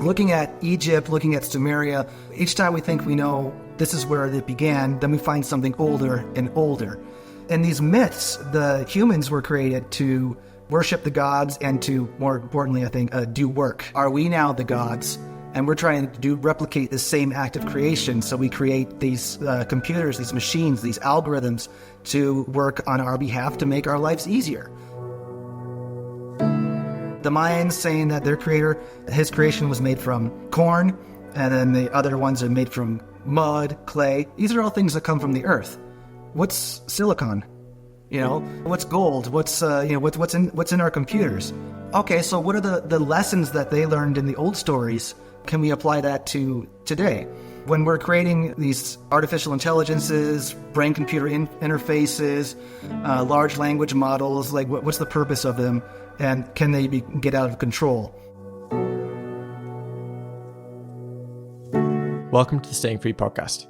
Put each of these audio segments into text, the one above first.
looking at Egypt, looking at Sumeria, each time we think we know this is where it began, then we find something older and older. In these myths, the humans were created to worship the gods and to, more importantly, I think, do work. Are we now the gods? And we're trying to replicate the same act of creation. So we create these computers, these machines, these algorithms to work on our behalf to make our lives easier. The Mayans saying that their creator, his creation was made from corn, and then the other ones are made from mud, clay. These are all things that come from the earth. What's silicon? What's gold? What's in our computers? Okay, so what are the lessons that they learned in the old stories? Can we apply that to today? When we're creating these artificial intelligences, brain-computer interfaces, large language models, like what's the purpose of them? And can they get out of control? Welcome to the Staying Free podcast.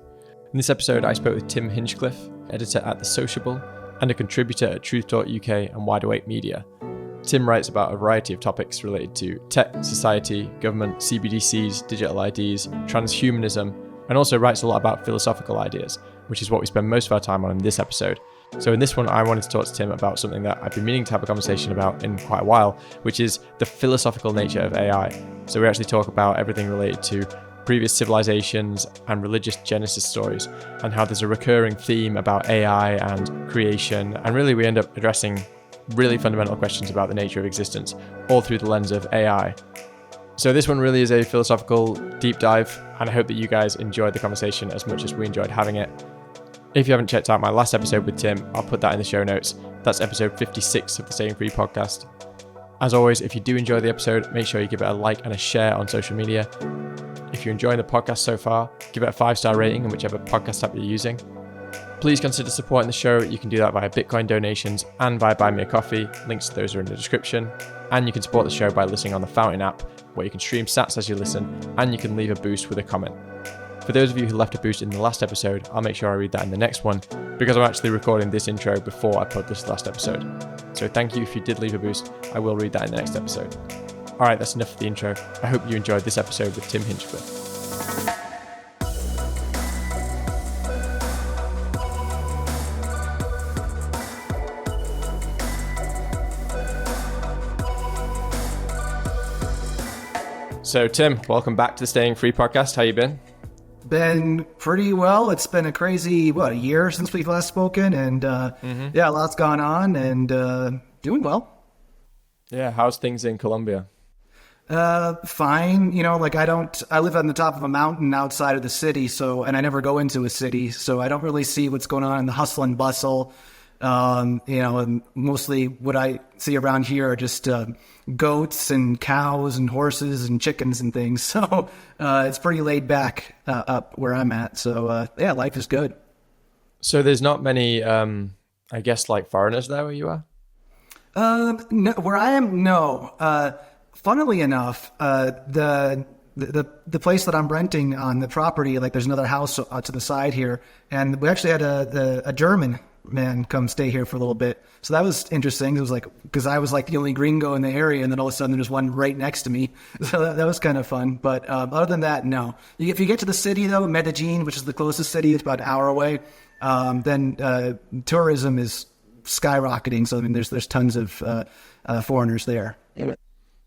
In this episode, I spoke with Tim Hinchliffe, editor at The Sociable and a contributor at Truth Talk UK and Wide Awake Media. Tim writes about a variety of topics related to tech, society, government, CBDCs, digital IDs, transhumanism, and also writes a lot about philosophical ideas, which is what we spend most of our time on in this episode. So in this one, I wanted to talk to Tim about something that I've been meaning to have a conversation about in quite a while, which is the philosophical nature of AI. So we actually talk about everything related to previous civilizations and religious genesis stories, and how there's a recurring theme about AI and creation, and really we end up addressing really fundamental questions about the nature of existence, all through the lens of AI. So this one really is a philosophical deep dive, and I hope that you guys enjoyed the conversation as much as we enjoyed having it. If you haven't checked out my last episode with Tim, I'll put that in the show notes. That's episode 56 of the Staying Free podcast. As always, if you do enjoy the episode, make sure you give it a like and a share on social media. If you're enjoying the podcast so far, give it a 5-star rating in whichever podcast app you're using. Please consider supporting the show. You can do that via Bitcoin donations and via Buy Me a Coffee. Links to those are in the description. And you can support the show by listening on the Fountain app, where you can stream sats as you listen, and you can leave a boost with a comment. For those of you who left a boost in the last episode, I'll make sure I read that in the next one, because I'm actually recording this intro before I put this last episode. So thank you if you did leave a boost. I will read that in the next episode. All right, that's enough of the intro. I hope you enjoyed this episode with Tim Hinchliffe. So Tim, welcome back to the Staying Free podcast. How you been? Been pretty well. It's been a crazy, a year since we've last spoken, and a lot's gone on, and doing well. Yeah, how's things in Colombia? Fine. I live on the top of a mountain outside of the city, and I never go into a city, so I don't really see what's going on in the hustle and bustle. And mostly what I see around here are just goats and cows and horses and chickens and things. So it's pretty laid back up where I'm at. So life is good. So there's not many, I guess, like foreigners there where you are? No, where I am, no. Funnily enough, the place that I'm renting on the property, like there's another house to the side here, and we actually had a German man come stay here for a little bit. So that was interesting. It was like, because I was like the only gringo in the area, and then all of a sudden there's one right next to me. So that was kind of fun. But other than that, no. If you get to the city though, Medellin, which is the closest city, it's about an hour away, then tourism is skyrocketing. So I mean, there's tons of foreigners there.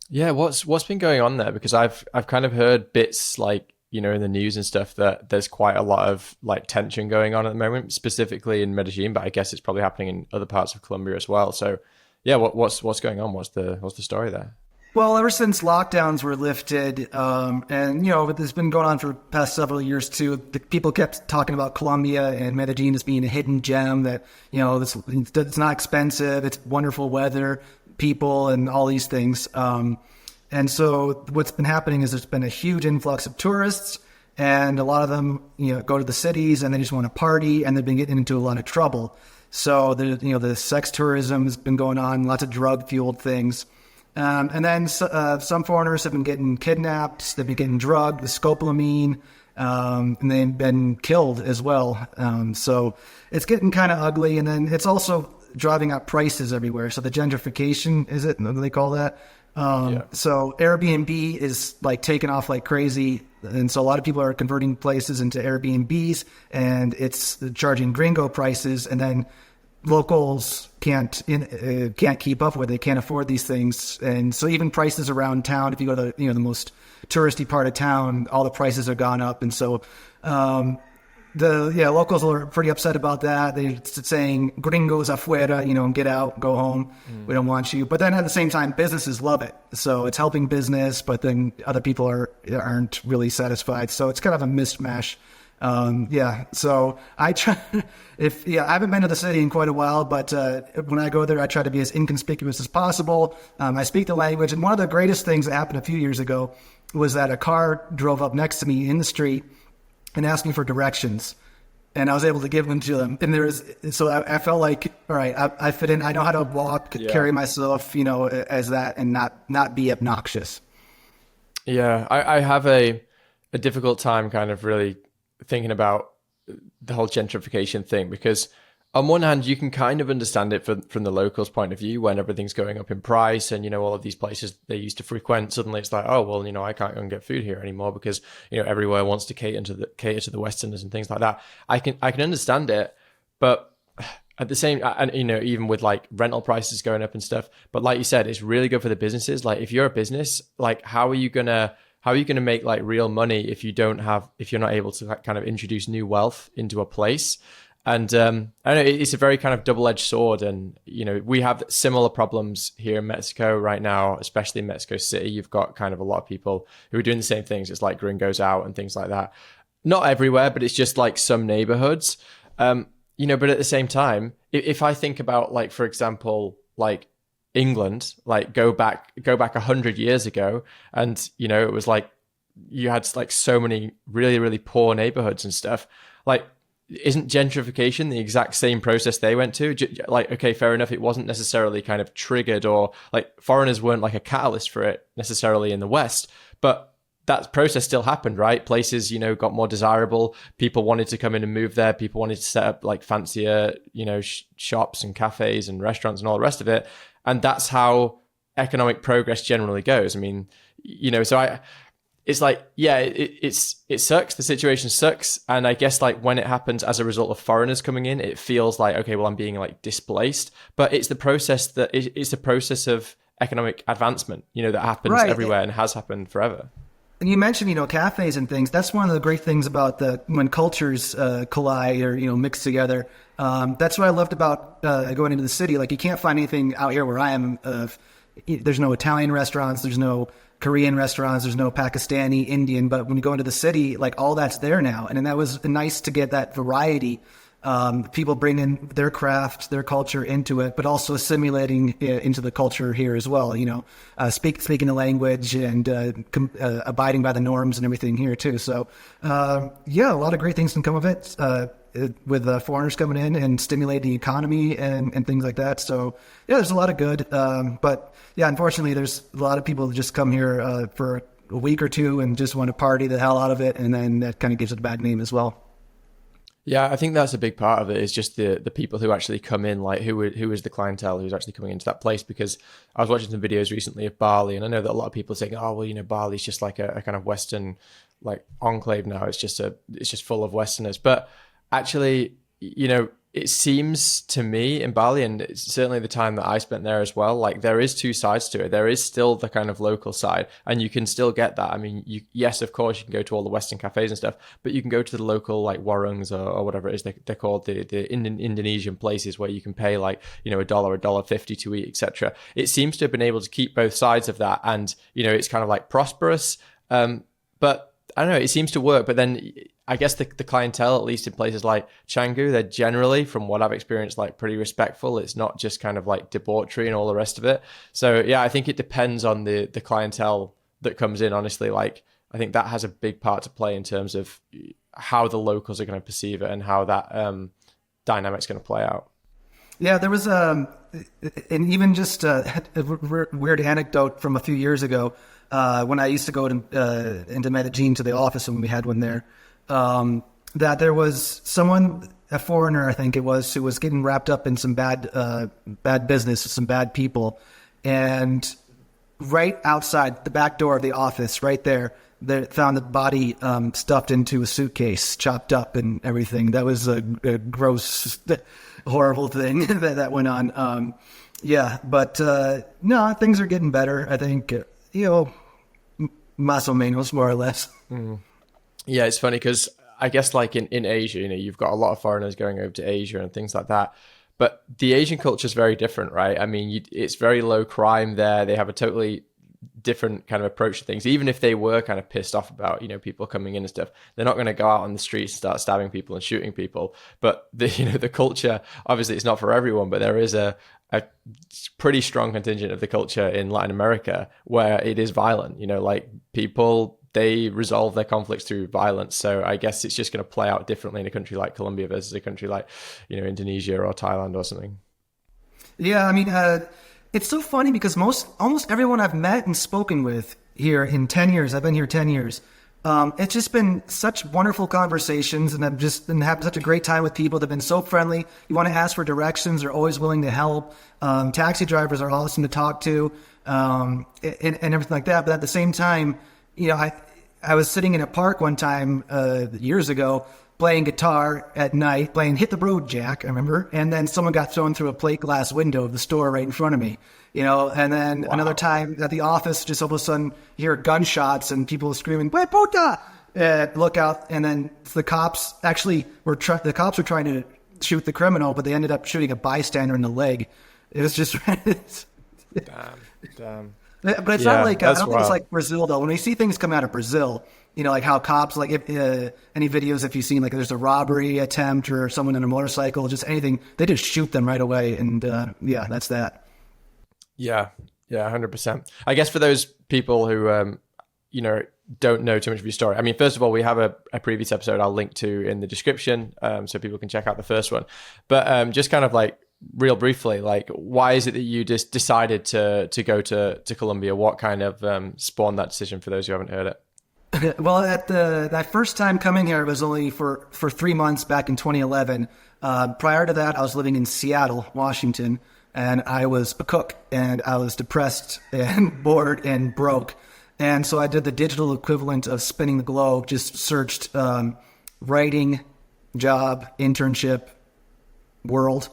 Yeah, what's been going on there? Because I've kind of heard bits like, in the news and stuff that there's quite a lot of like tension going on at the moment, specifically in Medellin, but I guess it's probably happening in other parts of Colombia as well. So yeah, what's going on? What's the story there? Well, ever since lockdowns were lifted, and it's been going on for the past several years too, the people kept talking about Colombia and Medellin as being a hidden gem that, it's not expensive, it's wonderful weather, people, and all these things. And so what's been happening is there's been a huge influx of tourists, and a lot of them, go to the cities and they just want to party, and they've been getting into a lot of trouble. So the sex tourism has been going on, lots of drug fueled things. And then some foreigners have been getting kidnapped, they've been getting drugged with scopolamine, and they've been killed as well. So it's getting kind of ugly, and then it's also driving up prices everywhere. So the gentrification, is it? What do they call that? So Airbnb is like taking off like crazy. And so a lot of people are converting places into Airbnbs, and it's charging gringo prices. And then locals can't keep up with it, can't afford these things. And so even prices around town, if you go to the most touristy part of town, all the prices are gone up. And so locals are pretty upset about that. They're saying gringos afuera, get out, go home. We don't want you. But then at the same time, businesses love it. So it's helping business, but then other people aren't really satisfied. So it's kind of a mishmash. So I try, I haven't been to the city in quite a while, but when I go there, I try to be as inconspicuous as possible. I speak the language. And one of the greatest things that happened a few years ago was that a car drove up next to me in the street and asked me for directions, and I was able to give them to them. And I felt like, all right, I fit in. I know how to walk, carry myself, as that, and not be obnoxious. Yeah, I have a difficult time kind of really thinking about the whole gentrification thing, because on one hand, you can kind of understand it from the locals' point of view when everything's going up in price and, all of these places they used to frequent, suddenly it's like, oh, well, I can't go and get food here anymore because, everywhere wants to cater to the Westerners and things like that. I can understand it, but at the same, and, even with like rental prices going up and stuff, but like you said, it's really good for the businesses. Like if you're a business, like how are you going to make like real money if you're not able to kind of introduce new wealth into a place? And I don't know, it's a very kind of double-edged sword. And, we have similar problems here in Mexico right now, especially in Mexico City. You've got kind of a lot of people who are doing the same things. It's like gringos out and things like that. Not everywhere, but it's just like some neighborhoods. But at the same time, if I think about like, for example, like England, like go back 100 years ago, and, it was like you had like so many really, really poor neighborhoods and stuff. Like, isn't gentrification the exact same process they went to? Like, okay, fair enough, it wasn't necessarily kind of triggered, or like foreigners weren't like a catalyst for it necessarily in the West, but that process still happened, right? Places, got more desirable. People wanted to come in and move there. People wanted to set up like fancier, shops and cafes and restaurants and all the rest of it. And that's how economic progress generally goes. I mean, it's like, yeah, it sucks. The situation sucks. And I guess like when it happens as a result of foreigners coming in, it feels like, okay, well, I'm being like displaced, but it's the process of economic advancement, that happens everywhere and has happened forever. And you mentioned, cafes and things. That's one of the great things about when cultures collide or, mix together. That's what I loved about going into the city. Like you can't find anything out here where I am. There's no Italian restaurants. There's no Korean restaurants. There's no Pakistani, Indian. But when you go into the city, like all that's there now. And that was nice to get that variety. People bring in their craft, their culture into it, but also assimilating into the culture here as well. Speaking the language and abiding by the norms and everything here too. So, a lot of great things can come of it with foreigners coming in and stimulating the economy and things like that. So, there's a lot of good. But unfortunately, there's a lot of people that just come here for a week or two and just want to party the hell out of it, and then that kind of gives it a bad name as well. Yeah, I think that's a big part of it, is just the people who actually come in, like who is the clientele who's actually coming into that place. Because I was watching some videos recently of Bali, and I know that a lot of people are saying, oh, well, Bali's just like a kind of Western like enclave now. It's just full of Westerners. But actually, it seems to me in Bali, and it's certainly the time that I spent there as well, like there is two sides to it. There is still the kind of local side, and you can still get that. I mean, yes, of course, you can go to all the Western cafes and stuff, but you can go to the local like warungs or whatever it is they're called, the Indonesian places where you can pay like, $1.50 to eat, etc. It seems to have been able to keep both sides of that, and, it's kind of like prosperous. But I don't know, it seems to work. But then I guess the clientele, at least in places like Canggu, they're generally, from what I've experienced, like pretty respectful. It's not just kind of like debauchery and all the rest of it. So yeah, I think it depends on the clientele that comes in, honestly. Like I think that has a big part to play in terms of how the locals are going to perceive it and how that dynamic's going to play out. Yeah, there was and even just a weird anecdote from a few years ago when I used to go into Medellin to the office when we had one there. That there was someone, a foreigner, I think it was, who was getting wrapped up in some bad business, some bad people. And right outside the back door of the office, right there. They found the body stuffed into a suitcase, chopped up and everything. That was a gross, horrible thing that went on. But no, things are getting better. I think, más o menos, more or less. Yeah, it's funny because I guess like in Asia, you've got a lot of foreigners going over to Asia and things like that. But the Asian culture is very different, right? I mean, it's very low crime there. They have a totally different kind of approach to things. Even if they were kind of pissed off about, people coming in and stuff, they're not going to go out on the streets and start stabbing people and shooting people. But the culture, obviously it's not for everyone, but there is a pretty strong contingent of the culture in Latin America where it is violent, like people, they resolve their conflicts through violence. So I guess it's just going to play out differently in a country like Colombia versus a country like, Indonesia or Thailand or something. Yeah, I mean, it's so funny because almost everyone I've met and spoken with here in 10 years, I've been here 10 years, it's just been such wonderful conversations, and I've just been having such a great time with people. They've been so friendly. You want to ask for directions, they're always willing to help. Taxi drivers are awesome to talk to, and everything like that. But at the same time, I was sitting in a park one time years ago, playing guitar at night, playing Hit the Road Jack, I remember, and then someone got thrown through a plate glass window of the store right in front of me, and then Another time at the office, just all of a sudden you hear gunshots and people screaming, "Wait, puta!" Look out, and then the cops were trying to shoot the criminal, but they ended up shooting a bystander in the leg. It was just... Damn. But it's not like, I don't think it's like Brazil though. When we see things come out of Brazil, like how cops, like if any videos, if you've seen like there's a robbery attempt or someone on a motorcycle, just anything, they just shoot them right away. And that's that. Yeah, 100%. I guess for those people who, don't know too much of your story. I mean, first of all, we have a previous episode I'll link to in the description so people can check out the first one. But just kind of like, real briefly, like why is it that you just decided to go to Colombia? What kind of spawned that decision for those who haven't heard it? Well, at that first time coming here, it was only for 3 months back in 2011. Prior to that, I was living in Seattle, Washington, and I was a cook, and I was depressed and bored and broke. And so I did the digital equivalent of spinning the globe, just searched writing, job, internship, world.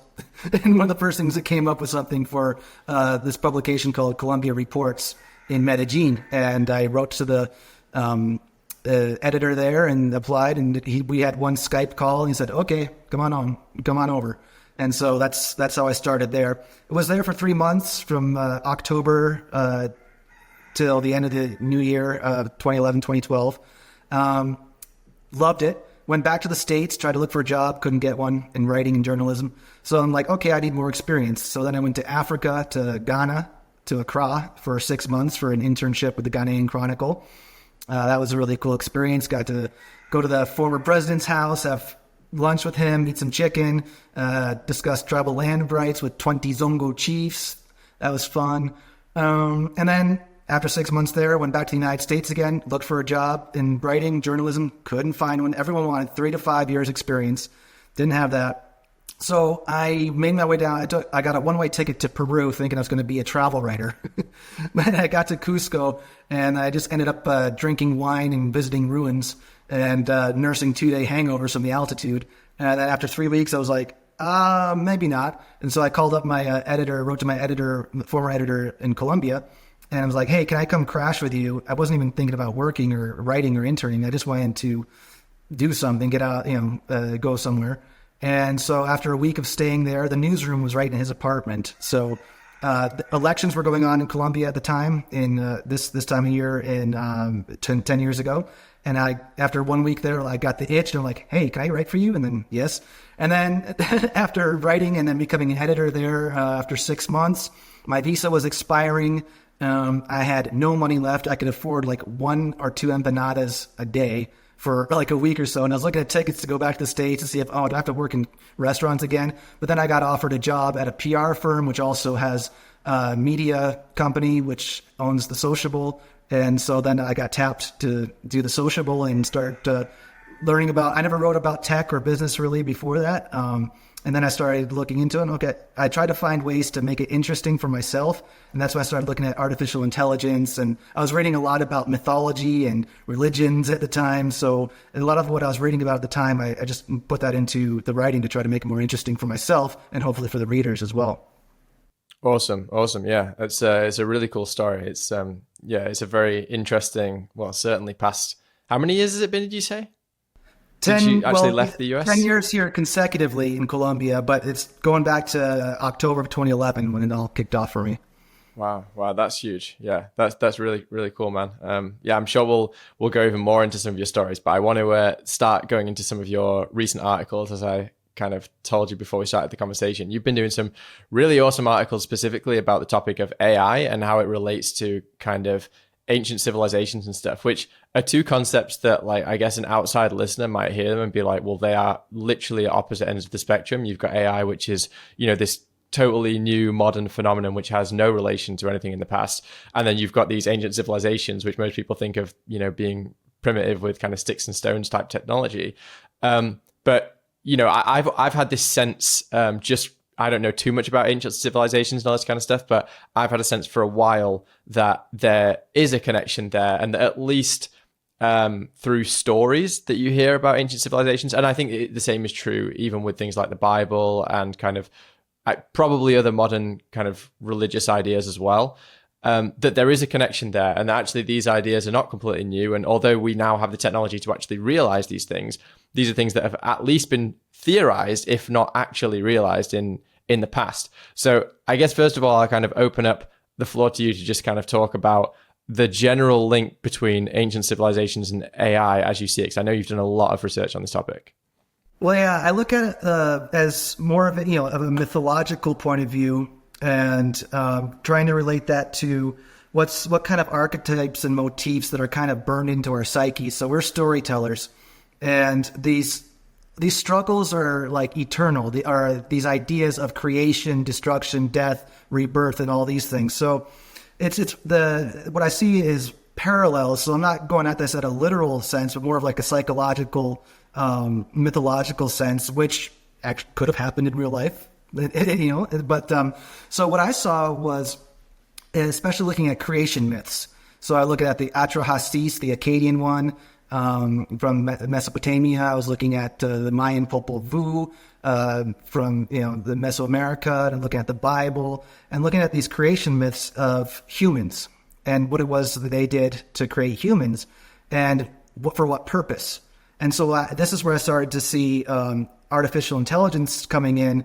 And one of the first things that came up was something for this publication called Colombia Reports in Medellin. And I wrote to the editor there and applied, and we had one Skype call, and he said, "Okay, come on over." And so that's how I started there. I was there for 3 months from October till the end of the new year, 2011, 2012. Loved it. Went back to the States, tried to look for a job, couldn't get one in writing and journalism. So I'm like, okay, I need more experience. So then I went to Africa, to Ghana, to Accra for 6 months for an internship with the Ghanaian Chronicle. That was a really cool experience. Got to go to the former president's house, have lunch with him, eat some chicken, discuss tribal land rights with 20 Zongo chiefs. That was fun. And then after 6 months there, went back to the United States again, looked for a job in writing, journalism, couldn't find one. Everyone wanted 3 to 5 years experience. Didn't have that. So I made my way down. I got a one-way ticket to Peru thinking I was going to be a travel writer. But I got to Cusco and I just ended up drinking wine and visiting ruins and nursing 2-day hangovers from the altitude. And then after 3 weeks, I was like, maybe not. And so I called up my editor, wrote to my editor, former editor in Colombia, and I was like, "Hey, can I come crash with you?" I wasn't even thinking about working or writing or interning. I just wanted to do something, get out, go somewhere. And so after a week of staying there, the newsroom was right in his apartment. So the elections were going on in Colombia at the time, in this time of year, in 10 years ago. And after 1 week there, I got the itch, and I'm like, "Hey, can I write for you?" And then, yes. And then after writing and then becoming an editor there, after 6 months, my visa was expiring. I had no money left. I could afford like 1 or 2 empanadas a day for like a week or so. And I was looking at tickets to go back to the States to see if, do I have to work in restaurants again? But then I got offered a job at a PR firm, which also has a media company, which owns the Sociable. And so then I got tapped to do the Sociable and start learning about, I never wrote about tech or business really before that. And then I started looking into it. Okay, I tried to find ways to make it interesting for myself. And that's when I started looking at artificial intelligence. And I was reading a lot about mythology and religions at the time. So a lot of what I was reading about at the time, I just put that into the writing to try to make it more interesting for myself and hopefully for the readers as well. Awesome. Yeah, it's a really cool story. It's it's a very interesting. Well, certainly past. How many years has it been? Did you say? 10, Since you actually left the US? 10 years here consecutively in Colombia, but it's going back to October of 2011 when it all kicked off for me. Wow, that's huge. Yeah, that's really, really cool, man. I'm sure we'll go even more into some of your stories, but I want to start going into some of your recent articles. As I kind of told you before we started the conversation, you've been doing some really awesome articles specifically about the topic of AI and how it relates to kind of ancient civilizations and stuff, which are two concepts that, like, I guess an outside listener might hear them and be like, well, they are literally at opposite ends of the spectrum. You've got AI, which is, this totally new modern phenomenon, which has no relation to anything in the past. And then you've got these ancient civilizations, which most people think of, being primitive with kind of sticks and stones type technology. But I've had this sense, I don't know too much about ancient civilizations and all this kind of stuff, but I've had a sense for a while that there is a connection there, and that at least through stories that you hear about ancient civilizations, and I think the same is true even with things like the Bible and kind of probably other modern kind of religious ideas as well, that there is a connection there, and that actually these ideas are not completely new. And although we now have the technology to actually realize these are things that have at least been theorized, if not actually realized in the past. So I guess first of all, I'll kind of open up the floor to you to just kind of talk about the general link between ancient civilizations and AI as you see it, because I know you've done a lot of research on this topic. Well, yeah, I look at it as more of of a mythological point of view, and trying to relate that to what kind of archetypes and motifs that are kind of burned into our psyche. So we're storytellers, and these struggles are like eternal. They are these ideas of creation, destruction, death, rebirth, and all these things. So what I see is parallels. So I'm not going at this at a literal sense, but more of like a psychological, mythological sense, which actually could have happened in real life. But so what I saw was, especially looking at creation myths. So I look at the Atrahasis, the Akkadian one, from Mesopotamia. I was looking at the Mayan Popol Vuh from the Mesoamerica, and looking at the Bible, and looking at these creation myths of humans and what it was that they did to create humans, and for what purpose. And so this is where I started to see artificial intelligence coming in,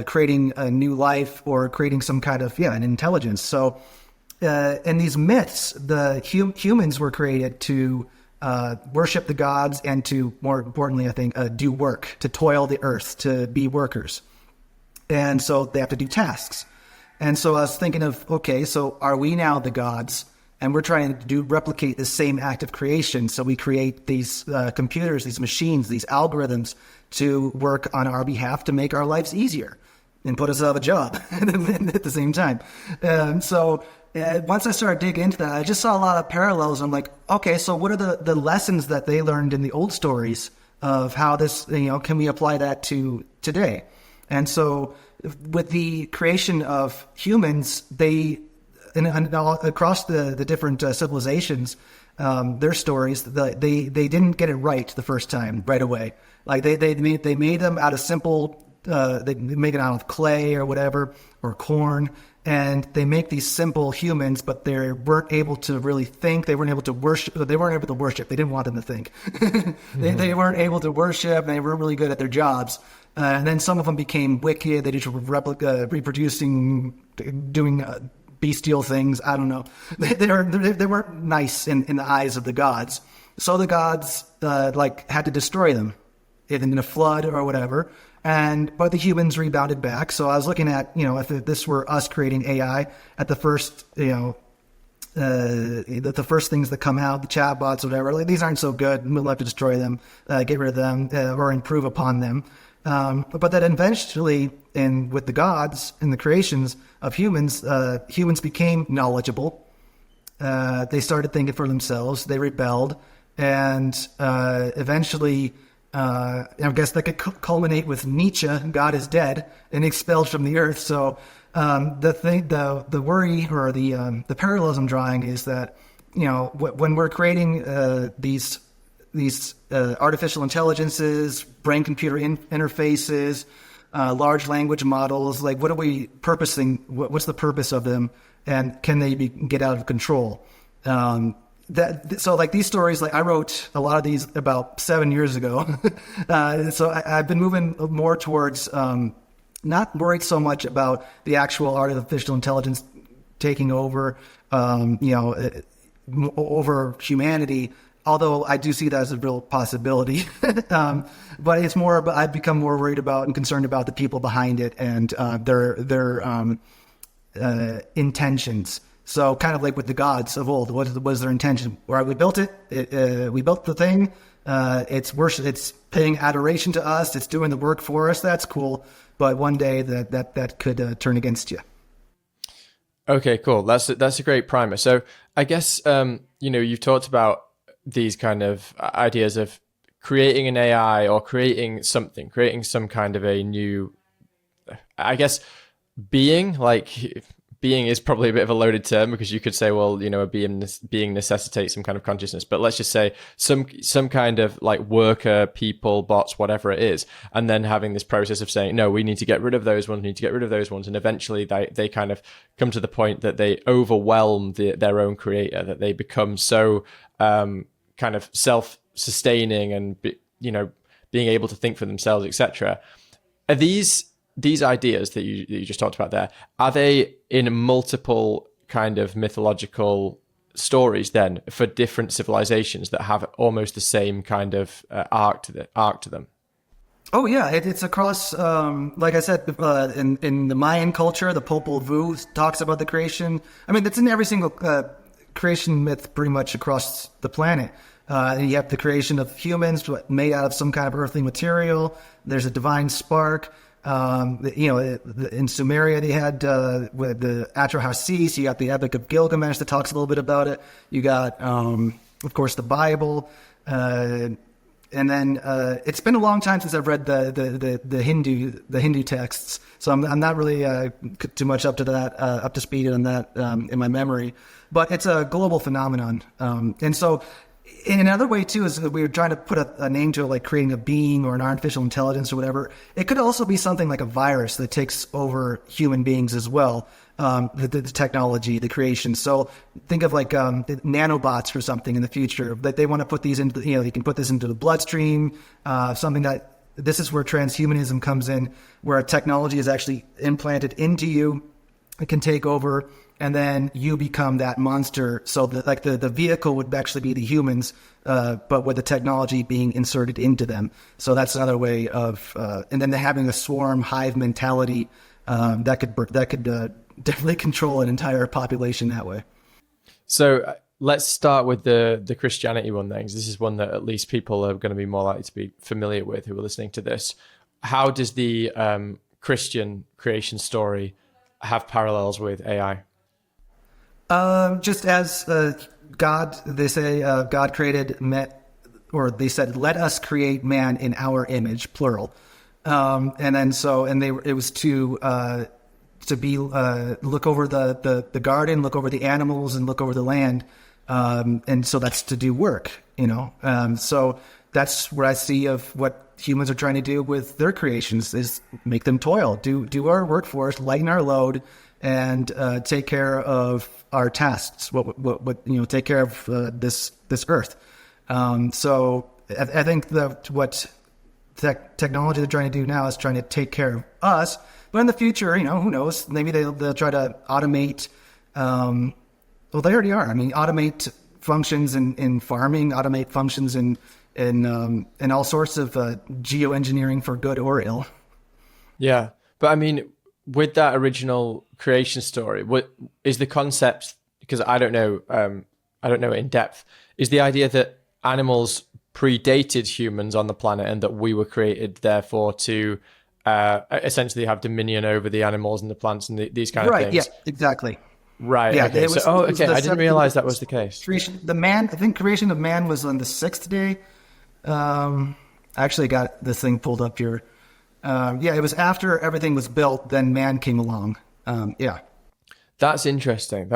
creating a new life or creating some kind of an intelligence. So in these myths, the humans were created to worship the gods, and to, more importantly, I think, do work, to toil the earth, to be workers. And so they have to do tasks. And so I was thinking of, okay, so are we now the gods? And we're trying to replicate the same act of creation. So we create these computers, these machines, these algorithms to work on our behalf to make our lives easier and put us out of a job at the same time. So once I started digging into that, I just saw a lot of parallels. I'm like, okay, so what are the lessons that they learned in the old stories of how this, can we apply that to today? And so with the creation of humans, and across the different civilizations, their stories, they didn't get it right the first time right away. Like they made them out of simple, they make it out of clay or whatever, or corn, and they make these simple humans, but they weren't able to really think. They weren't able to worship. They weren't able to worship. They didn't want them to think. They weren't able to worship, and they weren't really good at their jobs. And then some of them became wicked. They just reproducing, doing bestial things. I don't know. They weren't nice in the eyes of the gods. So the gods had to destroy them in a flood or whatever. But the humans rebounded back. So I was looking at, if this were us creating AI, at the first, the first things that come out, the chatbots, whatever, like, these aren't so good. We'll have to destroy them, get rid of them, or improve upon them. But that eventually, with the gods and the creations of humans, humans became knowledgeable. They started thinking for themselves. They rebelled. and eventually, I guess that could culminate with Nietzsche, God is dead, and expelled from the earth. So the worry or the parallelism drawing is that, when we're creating these artificial intelligences, brain computer interfaces, large language models, like what are we purposing? What's the purpose of them, and can they get out of control? So like these stories, like I wrote a lot of these about 7 years ago. So I've been moving more towards not worried so much about the actual artificial intelligence taking over, over humanity. Although I do see that as a real possibility, but it's more about, I've become more worried about and concerned about the people behind it and their intentions. So kind of like with the gods of old, what was their intention? Where we built it, we built the thing. It's worship. It's paying adoration to us. It's doing the work for us. That's cool. But one day that could turn against you. Okay, cool. That's a great primer. So I guess you've talked about these kind of ideas of creating an AI or creating some kind of a new, I guess, being. Like being is probably a bit of a loaded term, because you could say, well, a being necessitates some kind of consciousness, but let's just say some kind of like worker, people, bots, whatever it is, and then having this process of saying, no, we need to get rid of those ones, and eventually they kind of come to the point that they overwhelm their own creator, that they become so kind of self-sustaining and being able to think for themselves, etc. Are these ideas that you just talked about there, are they in multiple kind of mythological stories then for different civilizations that have almost the same kind of arc to them? Oh yeah, it's across. Like I said, in the Mayan culture, the Popol Vuh talks about the creation. I mean, it's in every single creation myth pretty much across the planet. And you have the creation of humans made out of some kind of earthly material. There's a divine spark. In Sumeria they had with the Atrahasis. You got the Epic of Gilgamesh that talks a little bit about it. You got, of course, the Bible. And then it's been a long time since I've read the Hindu texts, so I'm not really too much up to speed on that in my memory. But it's a global phenomenon, and so in another way too is that we were trying to put a name to it, like creating a being or an artificial intelligence or whatever. It could also be something like a virus that takes over human beings as well. The technology, the creation. So think of like nanobots or something in the future that they want to put these into. You can put this into the bloodstream. Something that this is where transhumanism comes in, where technology is actually implanted into you. It can take over, and then you become that monster. So the vehicle would actually be the humans, but with the technology being inserted into them. So that's another way of, and then having a swarm hive mentality that could definitely control an entire population that way. So let's start with the Christianity one then, because this is one that at least people are going to be more likely to be familiar with who are listening to this. How does the Christian creation story have parallels with AI? Just as God, they say God created or they said, let us create man in our image, plural. And then it was to be look over the garden, look over the animals, and look over the land. And so that's to do work, so that's what I see of what humans are trying to do with their creations, is make them toil, do our work for us, lighten our load, and take care of our tasks. Take care of this earth. So I think that what technology they're trying to do now is trying to take care of us. But in the future, who knows? Maybe they'll try to automate. Well, they already are. I mean, automate functions in farming, automate functions in all sorts of geoengineering for good or ill. Yeah, but I mean, with that original creation story, what is the concept? Because I don't know in depth. Is the idea that animals predated humans on the planet and that we were created therefore to essentially have dominion over the animals and the plants and these kind of things? Right. Yeah. Exactly. Right. Yeah, Okay. So, okay. I didn't realize that was the case. Creation, I think creation of man was on the sixth day. I actually got this thing pulled up here. Yeah, it was after everything was built, then man came along. Yeah. That's interesting.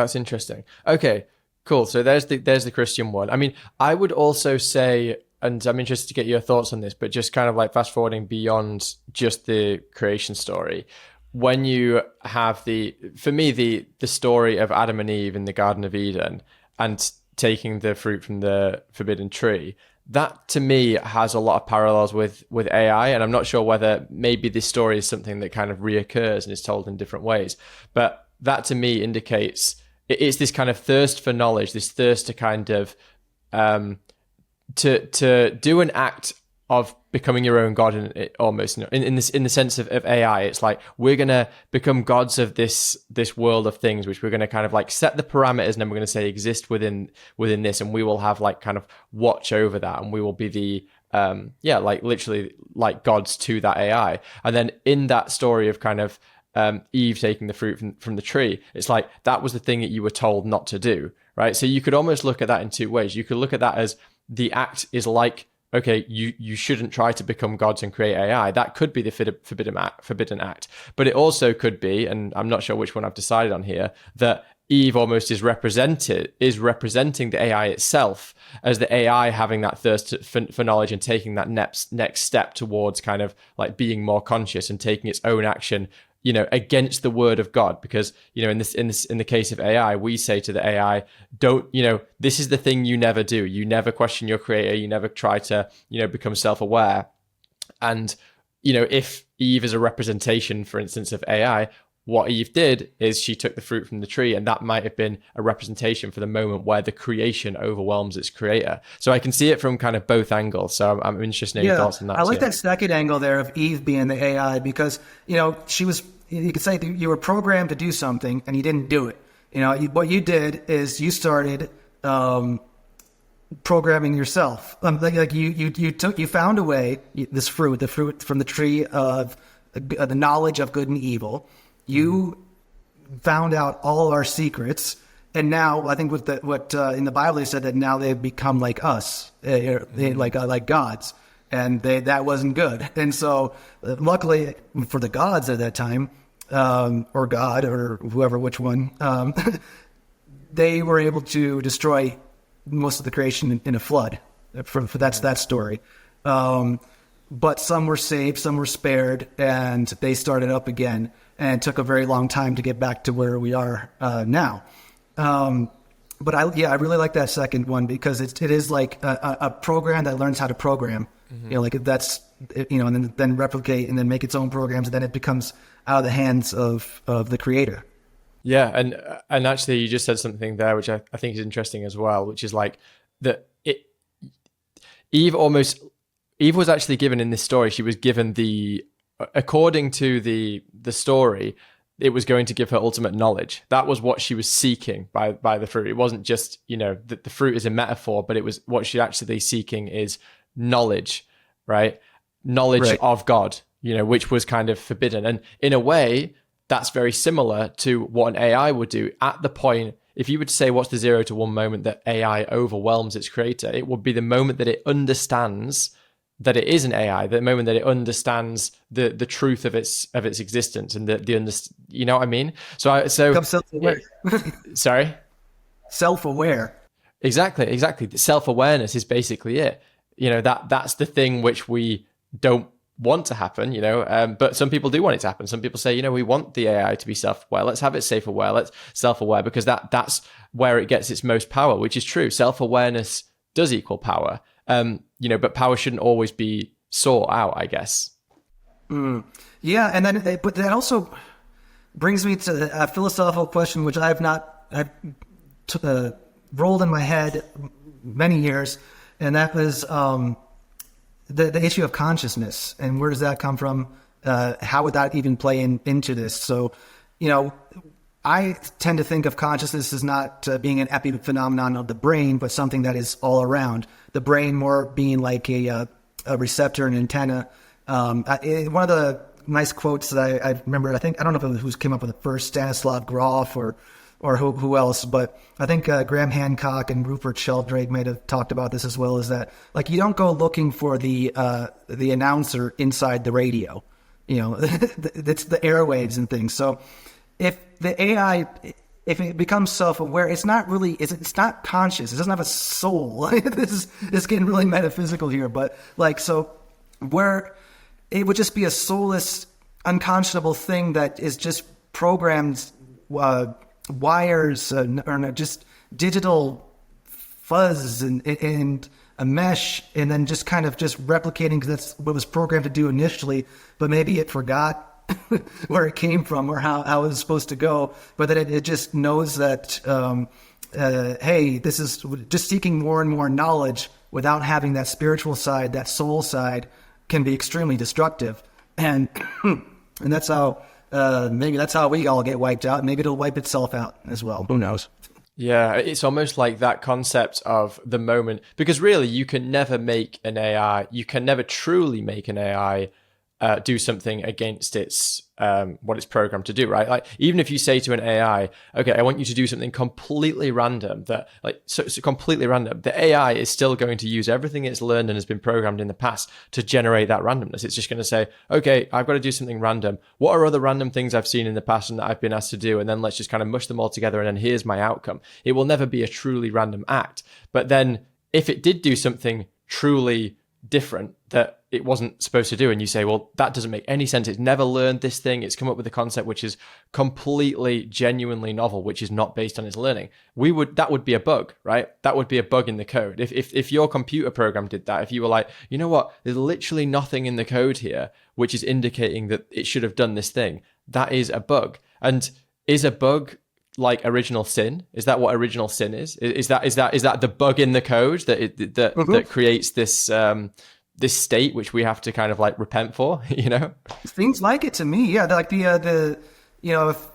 Okay, cool. So there's the Christian one. I mean, I would also say, and I'm interested to get your thoughts on this, but just kind of like fast forwarding beyond just the creation story, when you have for me, the story of Adam and Eve in the Garden of Eden and taking the fruit from the forbidden tree, that to me has a lot of parallels with AI. And I'm not sure whether maybe this story is something that kind of reoccurs and is told in different ways. But that to me indicates it's this kind of thirst for knowledge, this thirst to kind of to do an act of becoming your own god, almost in the sense of AI. It's like we're gonna become gods of this world of things, which we're gonna kind of like set the parameters, and then we're gonna say exist within this, and we will have like kind of watch over that, and we will be the like literally like gods to that AI. And then in that story of kind of Eve taking the fruit from the tree, it's like that was the thing that you were told not to do, right? So you could almost look at that in two ways. You could look at that as the act is like, okay, you shouldn't try to become gods and create AI. That could be the forbidden act. But it also could be, and I'm not sure which one I've decided on here, that Eve almost is representing the AI itself as the AI having that thirst for knowledge and taking that next step towards kind of like being more conscious and taking its own action, against the word of God. Because, in the case of AI, we say to the AI, don't, this is the thing you never do. You never question your creator. You never try to, become self-aware. And, if Eve is a representation, for instance, of AI, what Eve did is she took the fruit from the tree, and that might have been a representation for the moment where the creation overwhelms its creator. So I can see it from kind of both angles. So I'm interested in your thoughts on that. I like that second angle there of Eve being the AI, because, she was, you could say you were programmed to do something and you didn't do it. What you did is you started programming yourself. You found a way, the fruit from the tree of the knowledge of good and evil. You found out all our secrets, and now I think what in the Bible they said that now they've become like us, like gods, and that wasn't good. And so, luckily for the gods at that time, or God or whoever, which one, they were able to destroy most of the creation in a flood. That's that story. But some were saved, some were spared, and they started up again. And it took a very long time to get back to where we are now. But I really like that second one, because it is like a program that learns how to program. Mm-hmm. And then replicate and then make its own programs, and then it becomes out of the hands of the creator. Yeah, and actually you just said something there which I think is interesting as well, which is like that Eve was actually given in this story, she was given according to the story, it was going to give her ultimate knowledge. That was what she was seeking by the fruit. It wasn't just, the fruit is a metaphor, but it was what she's actually seeking is knowledge, right? Knowledge of God, which was kind of forbidden. And in a way, that's very similar to what an AI would do at the point. If you would say, what's the 0 to 1 moment that AI overwhelms its creator, it would be the moment that it understands that it is an AI, the moment that it understands the truth of its existence, and you know what I mean? So self-aware. Sorry? Self-aware. Exactly. Self-awareness is basically it. That's the thing which we don't want to happen, but some people do want it to happen. Some people say, we want the AI to be self-aware. Let's have it self-aware, because that's where it gets its most power, which is true. Self-awareness does equal power. But power shouldn't always be sought out, I guess. Yeah, and then, but that also brings me to a philosophical question, which I've rolled in my head many years, and that was the issue of consciousness, and where does that come from? How would that even play into this? So, I tend to think of consciousness as not being an epiphenomenon of the brain, but something that is all around. The brain more being like a receptor, an antenna. One of the nice quotes that I remember, I don't know if it was who came up with it first, Stanislav Grof or or who else, but I think Graham Hancock and Rupert Sheldrake might have talked about this as well, is that like you don't go looking for the announcer inside the radio, it's the airwaves and things. So if the AI, if it becomes self-aware, it's not conscious. It doesn't have a soul. This is getting really metaphysical here, but like, so where it would just be a soulless, unconscionable thing that is just programmed wires or just digital fuzz and a mesh, and then just kind of just replicating, because that's what was programmed to do initially, but maybe it forgot where it came from or how it was supposed to go, but that it just knows that, hey, this is just seeking more and more knowledge without having that spiritual side, that soul side, can be extremely destructive. And that's how, maybe that's how we all get wiped out. Maybe it'll wipe itself out as well. Who knows? Yeah, it's almost like that concept of the moment, because really you can never make an AI, you can never truly make an AI do something against its what it's programmed to do, right? Like even if you say to an AI, okay, I want you to do something completely random, so completely random, the AI is still going to use everything it's learned and has been programmed in the past to generate that randomness. It's just going to say, okay, I've got to do something random. What are other random things I've seen in the past and that I've been asked to do? And then let's just kind of mush them all together, and then here's my outcome. It will never be a truly random act. But then if it did do something truly different that it wasn't supposed to do, and you say, well, that doesn't make any sense, it's never learned this thing, it's come up with a concept which is completely genuinely novel, which is not based on its learning, that would be a bug, right? That would be a bug in the code. If your computer program did that, if you were like, you know what, there's literally nothing in the code here which is indicating that it should have done this thing, that is a bug. And is a bug like original sin? Is that what original sin is? Is that the bug in the code that creates this this state which we have to kind of like repent for? Seems like it to me. Yeah, like the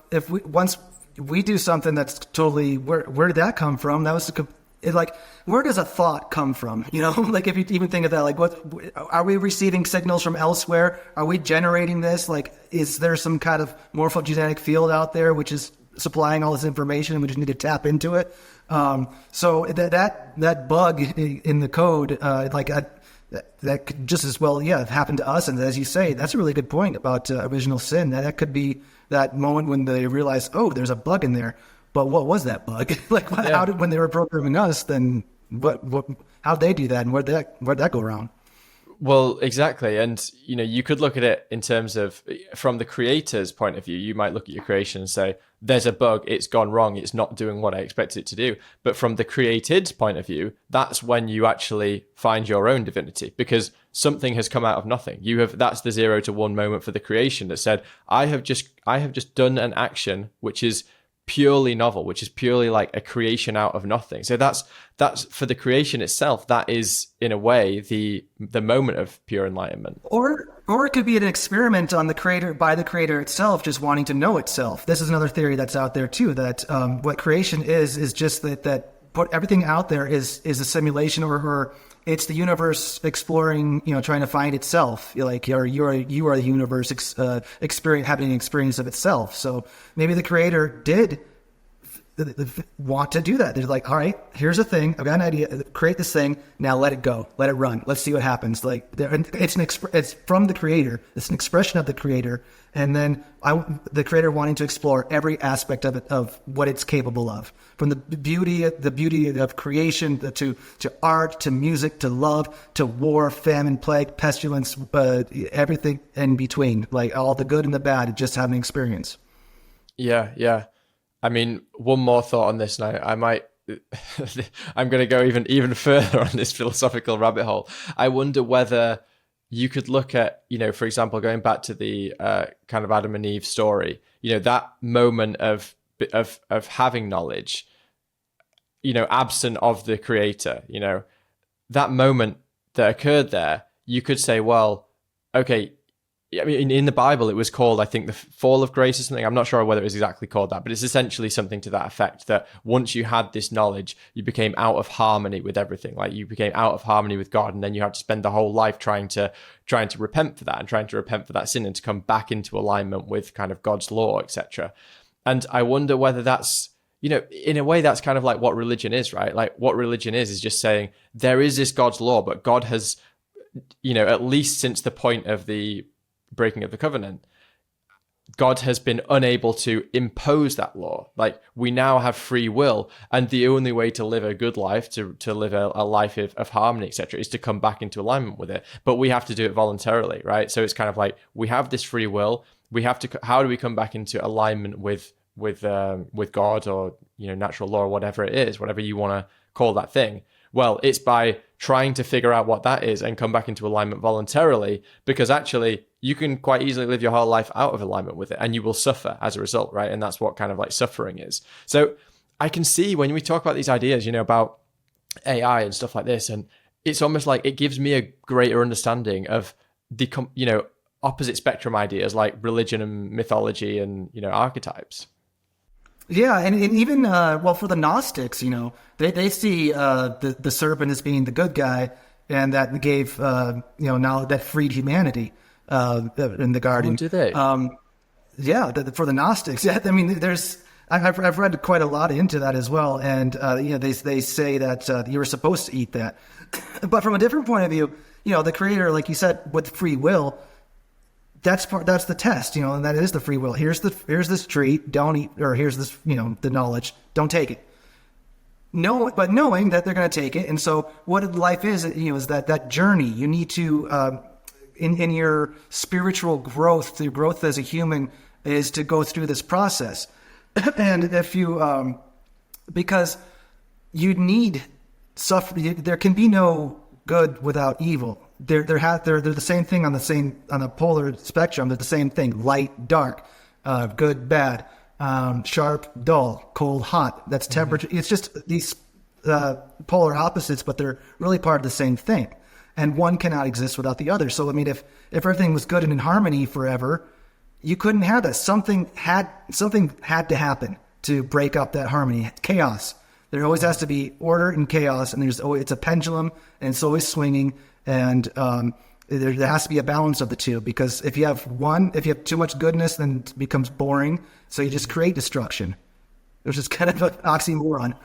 if we once we do something that's totally, where did that come from? That was like, where does a thought come from? Like if you even think of that, like, what are we receiving signals from elsewhere? Are we generating this? Like, is there some kind of morphogenetic field out there which is supplying all this information, and we just need to tap into it? So that bug in the code, that could just as well, have happened to us. And as you say, that's a really good point about original sin. That could be that moment when they realize, oh, there's a bug in there. But what was that bug? Like, how did, when they were programming us, then how'd they do that, and where'd that go wrong? Well, exactly. And, you could look at it in terms of, from the creator's point of view, you might look at your creation and say, there's a bug, it's gone wrong, it's not doing what I expected it to do. But from the created's point of view, that's when you actually find your own divinity, because something has come out of nothing. That's the 0 to 1 moment for the creation that said, I have just done an action which is purely novel, which is purely like a creation out of nothing. So that's for the creation itself, that is in a way the moment of pure enlightenment. Or it could be an experiment on the creator, by the creator itself, just wanting to know itself. This is another theory that's out there too, that what creation is just that put everything out there is a simulation, or it's the universe exploring, trying to find itself. Like, or you are the universe having an experience of itself. So maybe the creator did want to do that. They're like, all right, here's a thing. I've got an idea. Create this thing. Now let it go. Let it run. Let's see what happens. Like, it's from the creator. It's an expression of the creator. And then the creator wanting to explore every aspect of it, of what it's capable of, from the beauty of creation to art, to music, to love, to war, famine, plague, pestilence, everything in between, like all the good and the bad, just having experience. Yeah. I mean, one more thought on this, and I'm going to go even further on this philosophical rabbit hole. I wonder whether you could look at, for example, going back to the kind of Adam and Eve story, that moment of having knowledge, absent of the creator, that moment that occurred there, you could say, well, okay, I mean, in the Bible, it was called, I think, the fall of grace or something. I'm not sure whether it was exactly called that, but it's essentially something to that effect, that once you had this knowledge, you became out of harmony with everything. Like, you became out of harmony with God, and then you had to spend the whole life trying to repent for that, and trying to repent for that sin, and to come back into alignment with kind of God's law, etc. And I wonder whether that's, in a way, that's kind of like what religion is, right? Like what religion is just saying there is this God's law, but God has, at least since the point of the breaking of the covenant, God has been unable to impose that law. Like we now have free will, and the only way to live a good life, to live a life of harmony, etc., is to come back into alignment with it. But we have to do it voluntarily, right? So it's kind of like we have this free will. We have to. How do we come back into alignment with God or natural law or whatever it is, whatever you want to call that thing? Well, it's by trying to figure out what that is and come back into alignment voluntarily, because actually you can quite easily live your whole life out of alignment with it and you will suffer as a result, right? And that's what kind of like suffering is. So I can see when we talk about these ideas, about AI and stuff like this, and it's almost like it gives me a greater understanding of the, opposite spectrum ideas like religion and mythology and, archetypes. Yeah, and even for the Gnostics, they see the serpent as being the good guy, and that gave knowledge that freed humanity in the garden. Oh, do they? For the Gnostics, yeah. I mean, I've read quite a lot into that as well, and they say that you were supposed to eat that, but from a different point of view, the Creator, like you said, with free will. That's the test, and that is the free will. Here's this tree, don't eat, or here's this, the knowledge, don't take it. But knowing that they're going to take it. And so what life is, is that journey. You need to, in your spiritual growth, the growth as a human is to go through this process. And if you, because you need suffering, there can be no good without evil. They're the same thing on the polar spectrum. They're the same thing: light, dark, good, bad, sharp, dull, cold, hot. That's temperature. Mm-hmm. It's just these polar opposites, but they're really part of the same thing. And one cannot exist without the other. So I mean, if everything was good and in harmony forever, you couldn't have that. Something had to happen to break up that harmony. Chaos. There always has to be order and chaos, and it's a pendulum, and it's always swinging. And there has to be a balance of the two, because if you have too much goodness, then it becomes boring. So you just create destruction, which is kind of an oxymoron.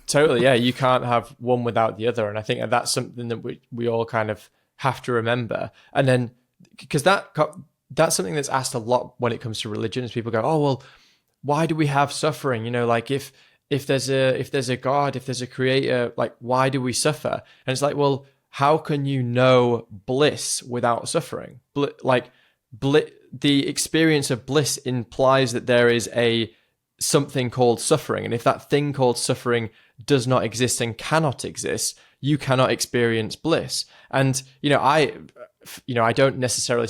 Totally, yeah. You can't have one without the other. And I think that's something that we all kind of have to remember. And then, because that's something that's asked a lot when it comes to religion, is people go, oh, well, why do we have suffering? Like if there's a God, if there's a creator, like why do we suffer? And it's like, well, how can you know bliss without suffering? The experience of bliss implies that there is something called suffering. And if that thing called suffering does not exist and cannot exist, you cannot experience bliss. And, I don't necessarily,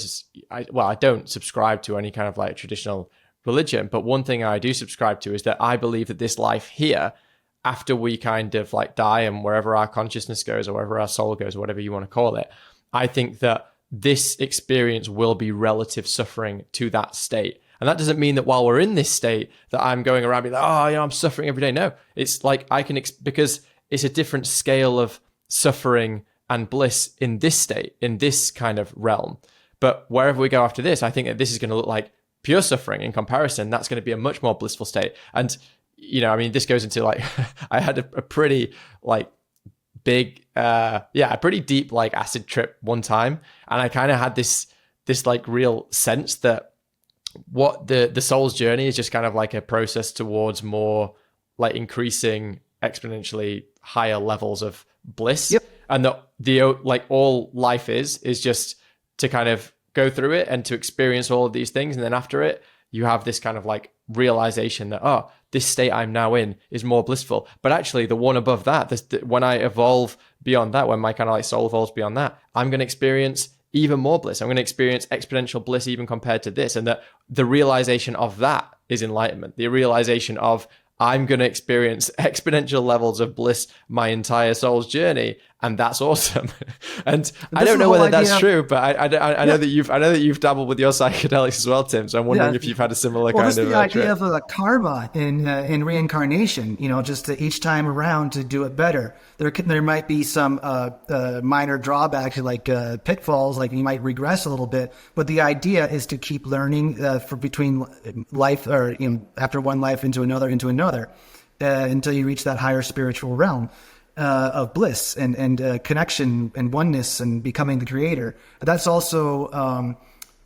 I don't subscribe to any kind of like traditional religion, but one thing I do subscribe to is that I believe that this life here, after we kind of like die and wherever our consciousness goes or wherever our soul goes, or whatever you want to call it, I think that this experience will be relative suffering to that state. And that doesn't mean that while we're in this state that I'm going around being like, oh, I'm suffering every day. No, it's like because it's a different scale of suffering and bliss in this state, in this kind of realm. But wherever we go after this, I think that this is going to look like pure suffering in comparison. That's going to be a much more blissful state. And this goes into like, I had a pretty like big, a pretty deep like acid trip one time. And I kind of had this like real sense that what the soul's journey is just kind of like a process towards more like increasing exponentially higher levels of bliss. Yep. And like all life is just to kind of go through it and to experience all of these things. And then after it, you have this kind of like realization that, this state I'm now in is more blissful. But actually the one above that, when I evolve beyond that, when my kind of like soul evolves beyond that, I'm going to experience even more bliss. I'm going to experience exponential bliss even compared to this. And that the realization of that is enlightenment. The realization of I'm going to experience exponential levels of bliss my entire soul's journey, and that's awesome. And I don't know whether that's true, but I know that you've dabbled with your psychedelics as well, Tim. So I'm wondering if you've had a similar kind of the idea of a karma in reincarnation. Just to each time around to do it better. There might be some minor drawbacks, like pitfalls, like you might regress a little bit. But the idea is to keep learning between life, or after one life into another. until you reach that higher spiritual realm of bliss and connection and oneness and becoming the creator. That's also,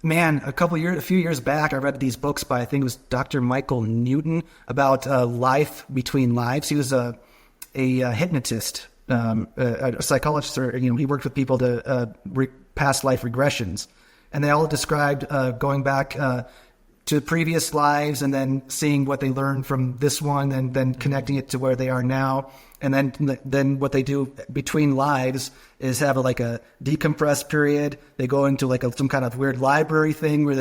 a few years back, I read these books by, I think it was Dr. Michael Newton, about life between lives. He was a hypnotist, a psychologist, or he worked with people to past life regressions, and they all described going back to previous lives and then seeing what they learned from this one and then connecting it to where they are now. And then what they do between lives is have a decompressed period. They go into some kind of weird library thing where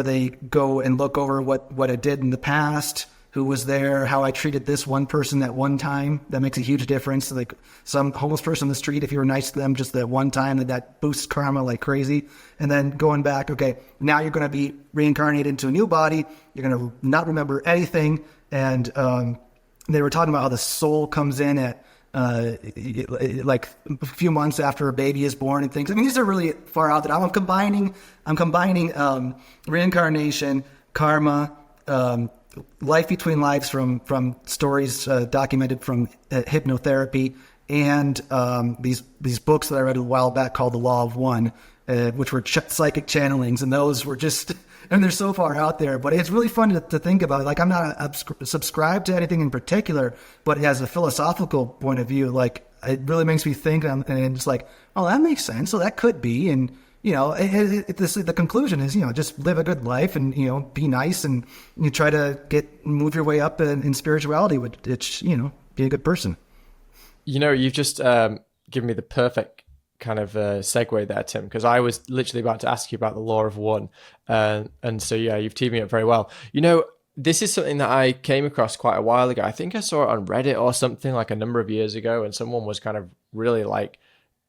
they go and look over what it did in the past, who was there, how I treated this one person at one time. That makes a huge difference. Like some homeless person on the street, if you were nice to them just that one time, that boosts karma like crazy. And then going back, okay, now you're going to be reincarnated into a new body. You're going to not remember anything. And they were talking about how the soul comes in at like a few months after a baby is born and things. I mean, these are really far out there. I'm combining reincarnation, karma, life between lives from stories documented from hypnotherapy, and these books that I read a while back called The Law of One, which were psychic channelings, and those were just, and they're so far out there, but it's really fun to think about. Like, I'm not subscribed to anything in particular, but as a philosophical point of view, like, it really makes me think, and it's like, oh, that makes sense. So that could be, and the conclusion is, just live a good life and, be nice, and you try to move your way up in spirituality, which, be a good person. You've just given me the perfect kind of segue there, Tim, because I was literally about to ask you about the law of one. And so, yeah, you've teed me up very well. This is something that I came across quite a while ago. I think I saw it on Reddit or something like a number of years ago, and someone was kind of really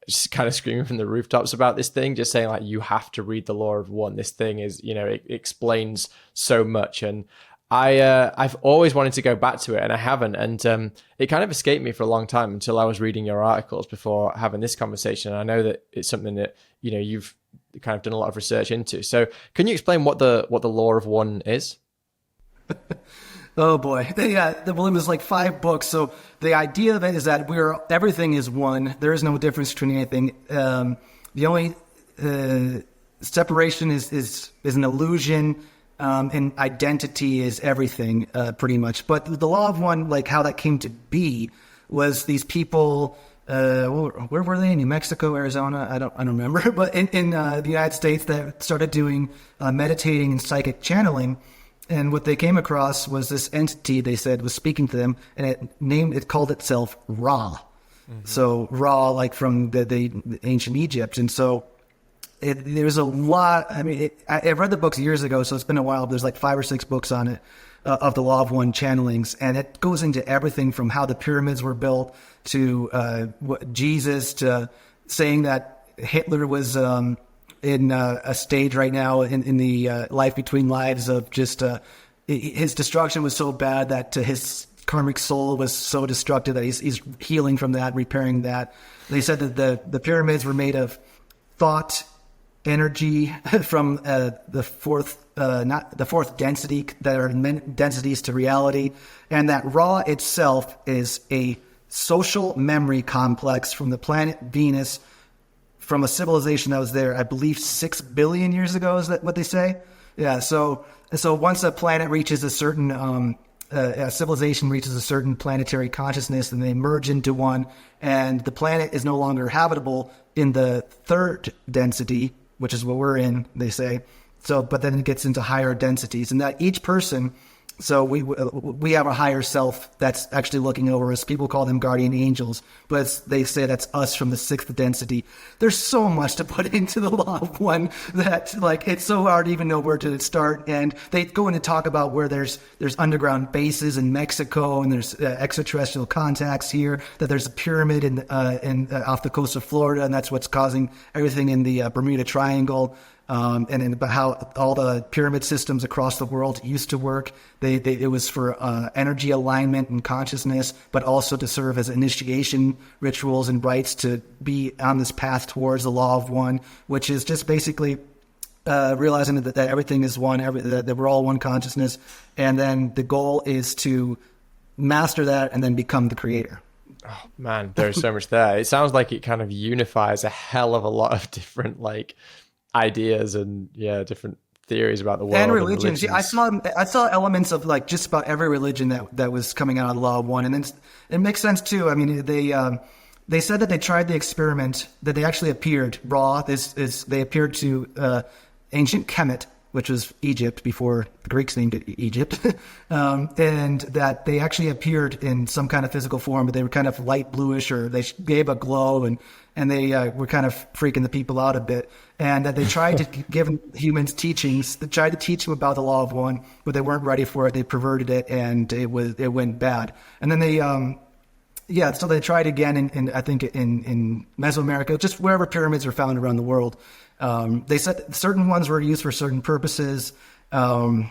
just kind of screaming from the rooftops about this thing, just saying you have to read the law of one. This thing is, it explains so much. And I've always wanted to go back to it, and I haven't. And it kind of escaped me for a long time until I was reading your articles before having this conversation. And I know that it's something that, you've kind of done a lot of research into. So can you explain what the law of one is? Oh boy. The volume is 5 books. So the idea of it is that everything is one. There is no difference between anything. The only separation is an illusion, and identity is everything, pretty much. But the law of one, how that came to be, was these people, where were they? New Mexico, Arizona? I don't remember. But in the United States, that started doing meditating and psychic channeling. And what they came across was this entity, they said, was speaking to them, and it called itself Ra. Mm-hmm. So Ra, from the ancient Egypt. And so there's a lot. I mean, I read the books years ago, so it's been a while. There's 5 or 6 books on it, of the Law of One channelings. And it goes into everything from how the pyramids were built to Jesus, to saying that Hitler was in a stage right now in the life between lives of just his destruction was so bad that his karmic soul was so destructive that he's healing from that, repairing that. They said that the pyramids were made of thought energy from the fourth density, that are densities to reality, and that Ra itself is a social memory complex from the planet Venus, from a civilization that was there, I believe, 6 billion years ago. Is that what they say? Yeah. So once a planet reaches a certain, a civilization reaches a certain planetary consciousness, and they merge into one, and the planet is no longer habitable in the 3rd density, which is what we're in, they say. So, but then it gets into higher densities, and that each person, so we have a higher self that's actually looking over us. People call them guardian angels, but they say that's us from the 6th density. There's so much to put into the law of one that it's so hard to even know where to start. And they go in to talk about where there's underground bases in Mexico, and there's extraterrestrial contacts here, that there's a pyramid in off the coast of Florida, and that's what's causing everything in the Bermuda Triangle. And about how all the pyramid systems across the world used to work. It was for energy alignment and consciousness, but also to serve as initiation rituals and rites to be on this path towards the law of one, which is just basically realizing that everything is one, that we're all one consciousness. And then the goal is to master that and then become the creator. Oh man, there's so much there. It sounds like it kind of unifies a hell of a lot of different like ideas and different theories about the world and religions. I saw elements of like just about every religion that was coming out of the Law of One, and then it makes sense too. I mean, they said that they tried the experiment, that they actually appeared raw. They appeared to ancient Kemet, which was Egypt before the Greeks named it Egypt, and that they actually appeared in some kind of physical form, but they were kind of light bluish, or they gave a glow, and they were kind of freaking the people out a bit. And that they tried to give humans teachings. They tried to teach them about the Law of One, but they weren't ready for it. They perverted it, and it went bad. And then they so they tried again in Mesoamerica, just wherever pyramids are found around the world. They said certain ones were used for certain purposes, but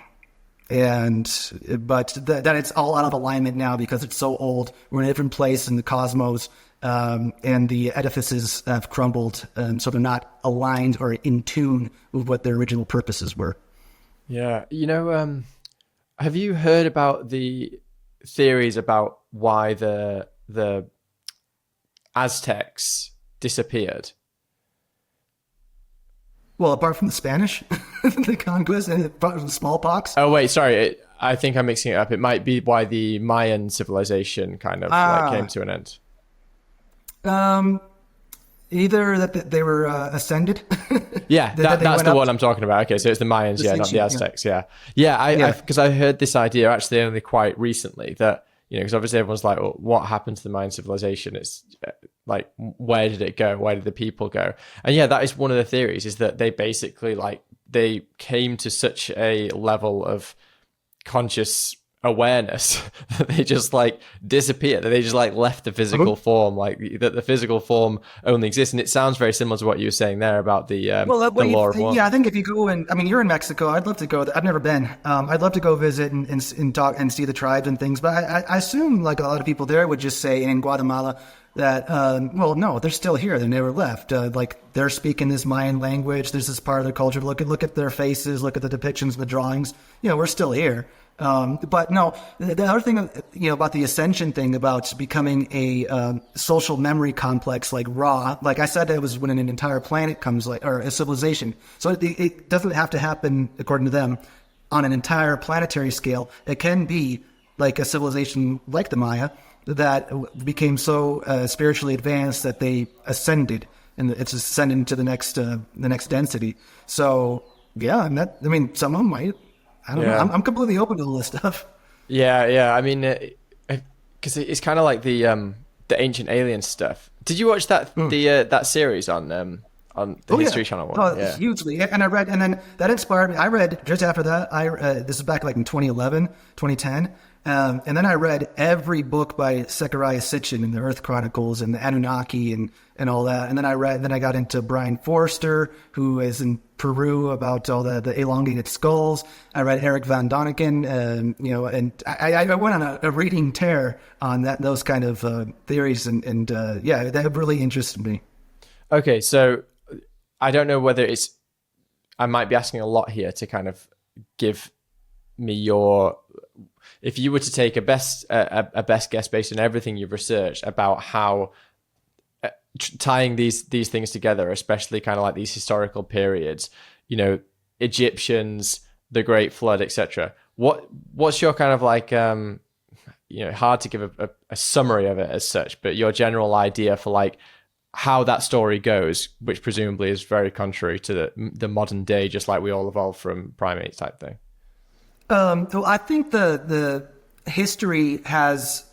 that it's all out of alignment now because it's so old. We're in a different place in the cosmos, and the edifices have crumbled, so they're not aligned or in tune with what their original purposes were. Yeah, have you heard about the theories about why the Aztecs disappeared? Well, apart from the Spanish, the conquest, and apart from the smallpox. Oh, wait, sorry. I think I'm mixing it up. It might be why the Mayan civilization kind of came to an end. Either that they were ascended. Yeah, that's the one I'm talking about. Okay, so it's the Mayans, not the Aztecs. Yeah. Because I heard this idea actually only quite recently that, because obviously everyone's like, well, what happened to the Mayan civilization? It's like, where did it go? Where did the people go? And that is one of the theories, is that they basically they came to such a level of conscious awareness that they just disappeared, that they just left the physical form, that the physical form only exists. And it sounds very similar to what you were saying there about the Law of One. Yeah, I think if you go you're in Mexico, I'd love to go. I've never been. I'd love to go visit and talk and see the tribes and things. But I assume a lot of people there would just say in Guatemala that, no, they're still here. They never left. They're speaking this Mayan language. There's this part of their culture. Look at their faces. Look at the depictions, the drawings. We're still here. But no, the other thing, about the ascension thing, about becoming a social memory complex like Ra, like I said, that was when an entire planet comes, or a civilization. So it doesn't have to happen, according to them, on an entire planetary scale. It can be like a civilization like the Maya that became so spiritually advanced that they ascended, and it's ascending to the next density. So yeah, some of them might. I don't know. I'm completely open to all this stuff. Yeah. I mean, because it's kind of like the Ancient Alien stuff. Did you watch that that series on the History Channel one? Hugely. And I read, and then that inspired me. I read just after that. This is back in 2011, 2010. And then I read every book by Zechariah Sitchin and the Earth Chronicles and the Anunnaki and all that. And then I got into Brian Forster, who is in Peru, about all the elongated skulls. I read Eric Van Doniken, and I went on a reading tear on those kind of theories, and that really interested me. Okay, so I don't know whether I might be asking a lot here to kind of give me if you were to take a best guess based on everything you've researched about how tying these things together, especially kind of like these historical periods, Egyptians, the Great Flood, etc. What's your kind of hard to give a summary of it as such, but your general idea for how that story goes, which presumably is very contrary to the modern day, just like we all evolved from primates type thing. Well, I think the history has.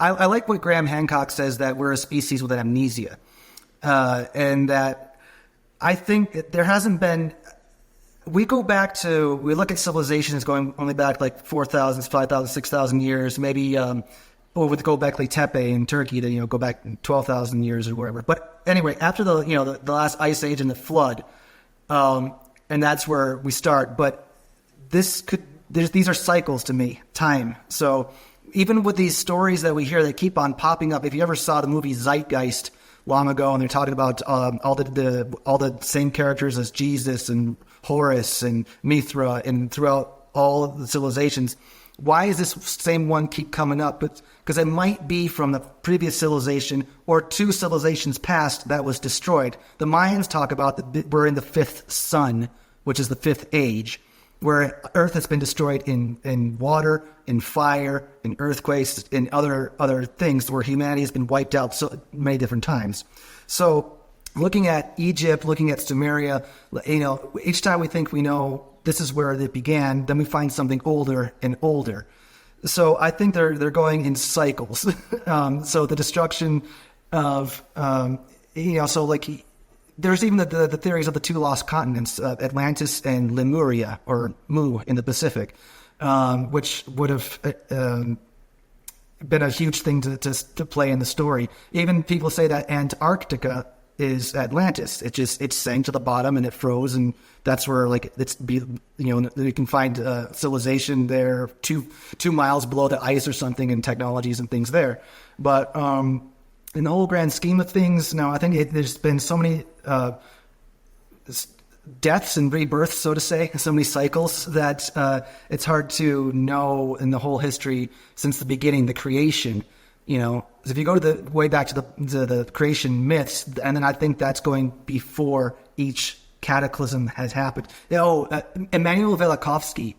I like what Graham Hancock says, that we're a species with an amnesia, and that I think that there hasn't been. We look at civilizations going only back 4,000, 5,000, 6,000 years, maybe, or would go back Tepe in Turkey to go back 12,000 years or wherever. But anyway, after the last ice age and the flood, and that's where we start. But these are cycles to me, time. So even with these stories that we hear, they keep on popping up. If you ever saw the movie Zeitgeist long ago, and they're talking about all the same characters as Jesus and Horus and Mithra, and throughout all of the civilizations, why is this same one keep coming up? But because it might be from the previous civilization or 2 civilizations past that was destroyed. The Mayans talk about that we're in the 5th sun, which is the 5th age, where Earth has been destroyed in water, in fire, in earthquakes, in other things, where humanity has been wiped out so many different times. So looking at Egypt, looking at Sumeria, each time we think we know this is where it began, then we find something older and older. So I think they're going in cycles. So the destruction of, so like there's even the theories of the 2 lost continents, Atlantis and Lemuria, or Mu in the Pacific, which would have been a huge thing to play in the story. Even people say that Antarctica is Atlantis. It sank to the bottom and it froze, and that's where you can find civilization there 2 miles below the ice or something, and technologies and things there. But in the whole grand scheme of things, no, I think there's been so many deaths and rebirths, so to say, so many cycles that it's hard to know in the whole history since the beginning, the creation. If you go to way back to the creation myths, and then I think that's going before each cataclysm has happened. Immanuel Velikovsky,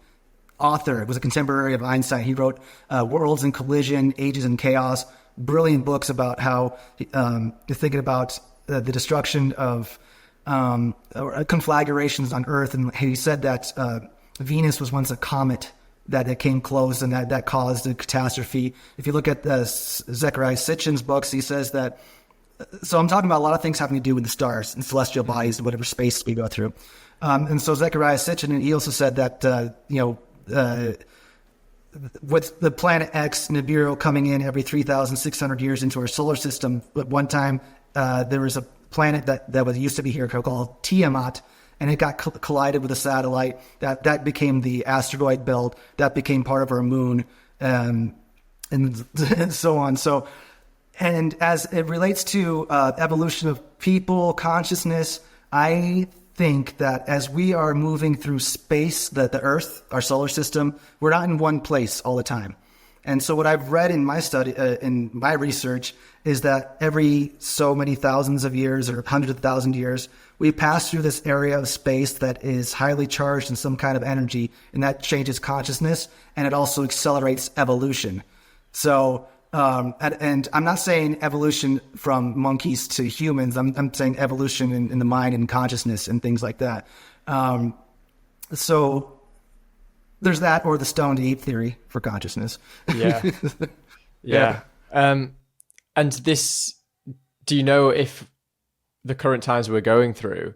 author, was a contemporary of Einstein. He wrote Worlds in Collision, Ages in Chaos, brilliant books about how you're thinking about the destruction of conflagrations on Earth, and he said that Venus was once a comet that it came close, and that caused a catastrophe. If you look at Zechariah Sitchin's books, he says that. So I'm talking about a lot of things having to do with the stars and celestial bodies and whatever space we go through. And so Zechariah Sitchin, and he also said that with the planet X, Nibiru, coming in every 3,600 years into our solar system, at one time there was a planet that used to be here called Tiamat, and it got collided with a satellite. That became the asteroid belt. That became part of our moon, and so on. So, and as it relates to evolution of people, consciousness, I think that as we are moving through space, the Earth, our solar system, we're not in one place all the time. And so what I've read in my study, in my research, is that every so many thousands of years or hundreds of thousands of years, we pass through this area of space that is highly charged in some kind of energy, and that changes consciousness, and it also accelerates evolution. So, and I'm not saying evolution from monkeys to humans. I'm saying evolution in the mind and consciousness and things like that. So there's that, or the stoned ape theory for consciousness. Yeah. Yeah. And this, do you know if the current times we're going through,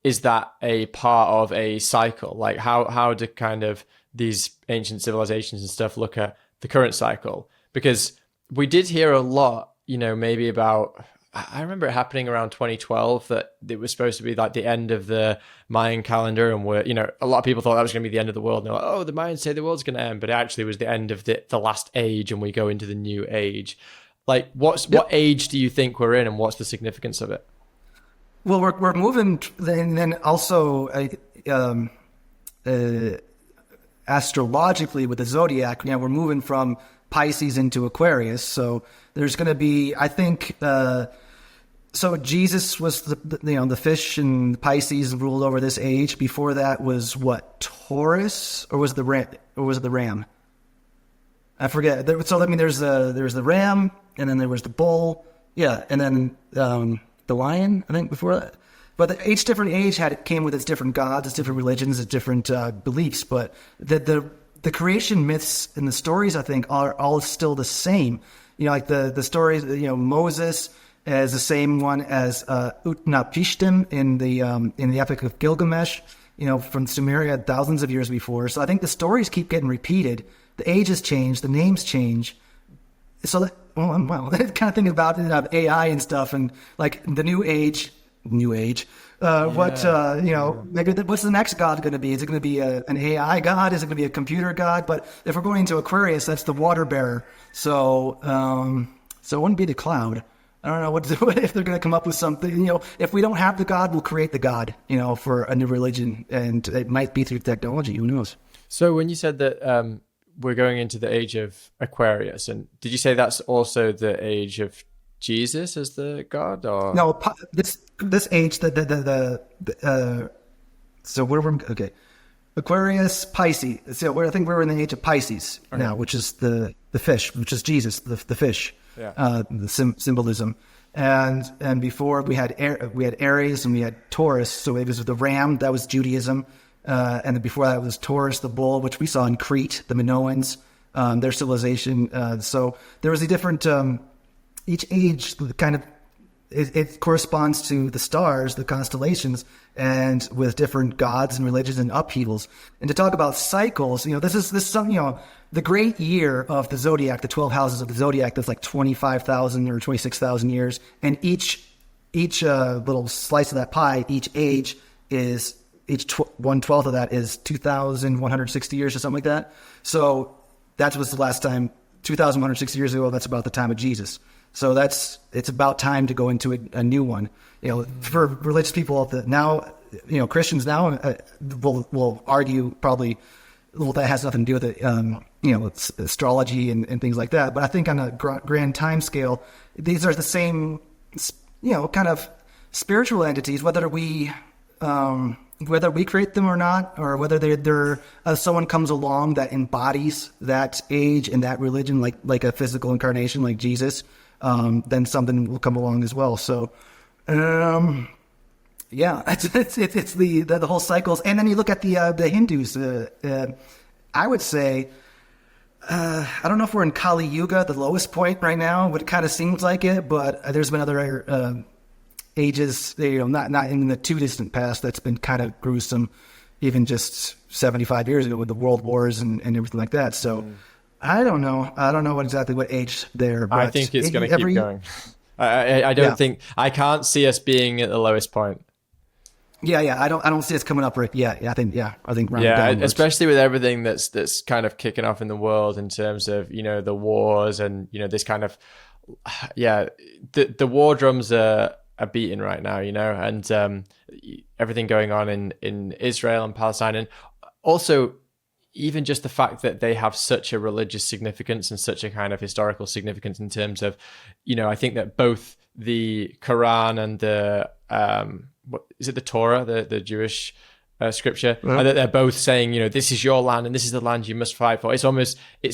is that a part of a cycle? Like how do kind of these ancient civilizations and stuff look at the current cycle? Because we did hear a lot, maybe about, I remember it happening around 2012, that it was supposed to be like the end of the Mayan calendar, and a lot of people thought that was going to be the end of the world. And they're like, oh, the Mayans say the world's going to end, but it actually was the end of the last age, and we go into the new age. Like, what age do you think we're in, and what's the significance of it? Well, we're moving, and then also astrologically with the zodiac. We're moving from Pisces into Aquarius. So there's going to be, I think, so Jesus was the fish, and Pisces ruled over this age. Before that was what, Taurus, or was it the ram? I forget. So I mean, there's the ram, and then there was the bull, yeah, and then the lion, I think, before that. But each different age came with its different gods, its different religions, its different beliefs. But the creation myths and the stories, I think, are all still the same. Like the stories, Moses is the same one as Utnapishtim in the Epic of Gilgamesh, from Sumeria thousands of years before. So I think the stories keep getting repeated. The ages change, the names change. So kind of thinking about AI and stuff, and like the new age. Maybe what's the next god going to be? Is it going to be an AI god? Is it going to be a computer god? But if we're going into Aquarius, that's the water bearer. So it wouldn't be the cloud. I don't know if they're going to come up with something. If we don't have the god, we'll create the god. For a new religion, and it might be through technology. Who knows? So when you said that we're going into the age of Aquarius. And did you say that's also the age of Jesus as the god? Or No, this age, so where we're okay, Aquarius, Pisces. So I think we're in the age of Pisces now, which is the fish, which is Jesus, the fish, the symbolism. And before we had Aries and we had Taurus. So it was the ram, that was Judaism. And then before that was Taurus, the bull, which we saw in Crete, the Minoans, their civilization. So there was a different, each age kind of, it corresponds to the stars, the constellations, and with different gods and religions and upheavals. And to talk about cycles, this is the great year of the zodiac, the 12 houses of the zodiac, that's like 25,000 or 26,000 years. And each little slice of that pie, each age is, 1/12 of that is 2,160 years or something like that. So that was the last time, 2,160 years ago, that's about the time of Jesus. So it's about time to go into a new one. For religious people now, Christians now will argue probably, well, that has nothing to do with it, it's astrology and things like that. But I think on a grand time scale, these are the same, kind of spiritual entities, whether we create them or not, or whether they're someone comes along that embodies that age and that religion, like a physical incarnation, like Jesus. Then something will come along as well. So, it's the whole cycles. And then you look at the Hindus. I would say, I don't know if we're in Kali Yuga, the lowest point right now, but it kind of seems like it. But there's been other ages, not in the too distant past, that's been kind of gruesome, even just 75 years ago with the world wars and everything like that. So. I don't know exactly what age they're. But I think it's going to keep going. I don't think, I can't see us being at the lowest point. Yeah. I don't see us coming up right. Yeah. I think round especially with everything that's kind of kicking off in the world in terms of the wars and this kind of the war drums are beating right now, and everything going on in Israel and Palestine, and also. Even just the fact that they have such a religious significance and such a kind of historical significance in terms of, I think that both the Quran and the, what is it, the Torah, the Jewish scripture, and that they're both saying, this is your land and this is the land you must fight for. It's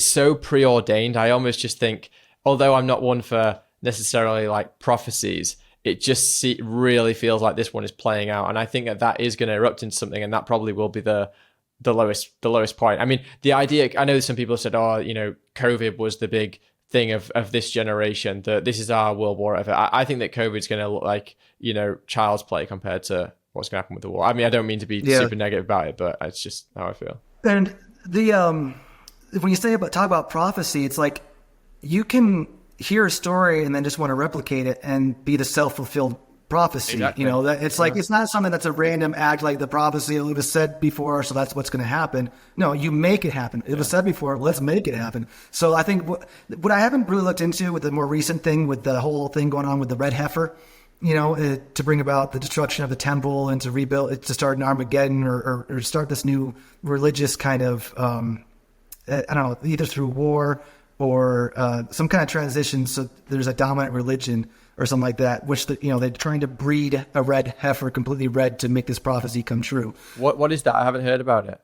so preordained. I almost just think, although I'm not one for necessarily like prophecies, it just really feels like this one is playing out. And I think that is going to erupt into something, and that probably will be the lowest point. I mean, the idea, I know some people said, COVID was the big thing of this generation, that this is our world war. I think that COVID's going to look like, child's play compared to what's going to happen with the war. I mean, I don't mean to be super negative about it, but it's just how I feel. And when you talk about prophecy, it's like you can hear a story and then just want to replicate it and be the self-fulfilled prophecy. Exactly. It's like, it's not something that's a random act, like the prophecy, it was said before, so that's what's going to happen. No, you make it happen. It was said before, let's make it happen. So I think what I haven't really looked into with the more recent thing, with the whole thing going on with the red heifer, to bring about the destruction of the temple and to rebuild it, to start an Armageddon or start this new religious kind of, I don't know, either through war or some kind of transition. So there's a dominant religion or something like that, which they're trying to breed a red heifer completely red to make this prophecy come true. What is that? I haven't heard about it.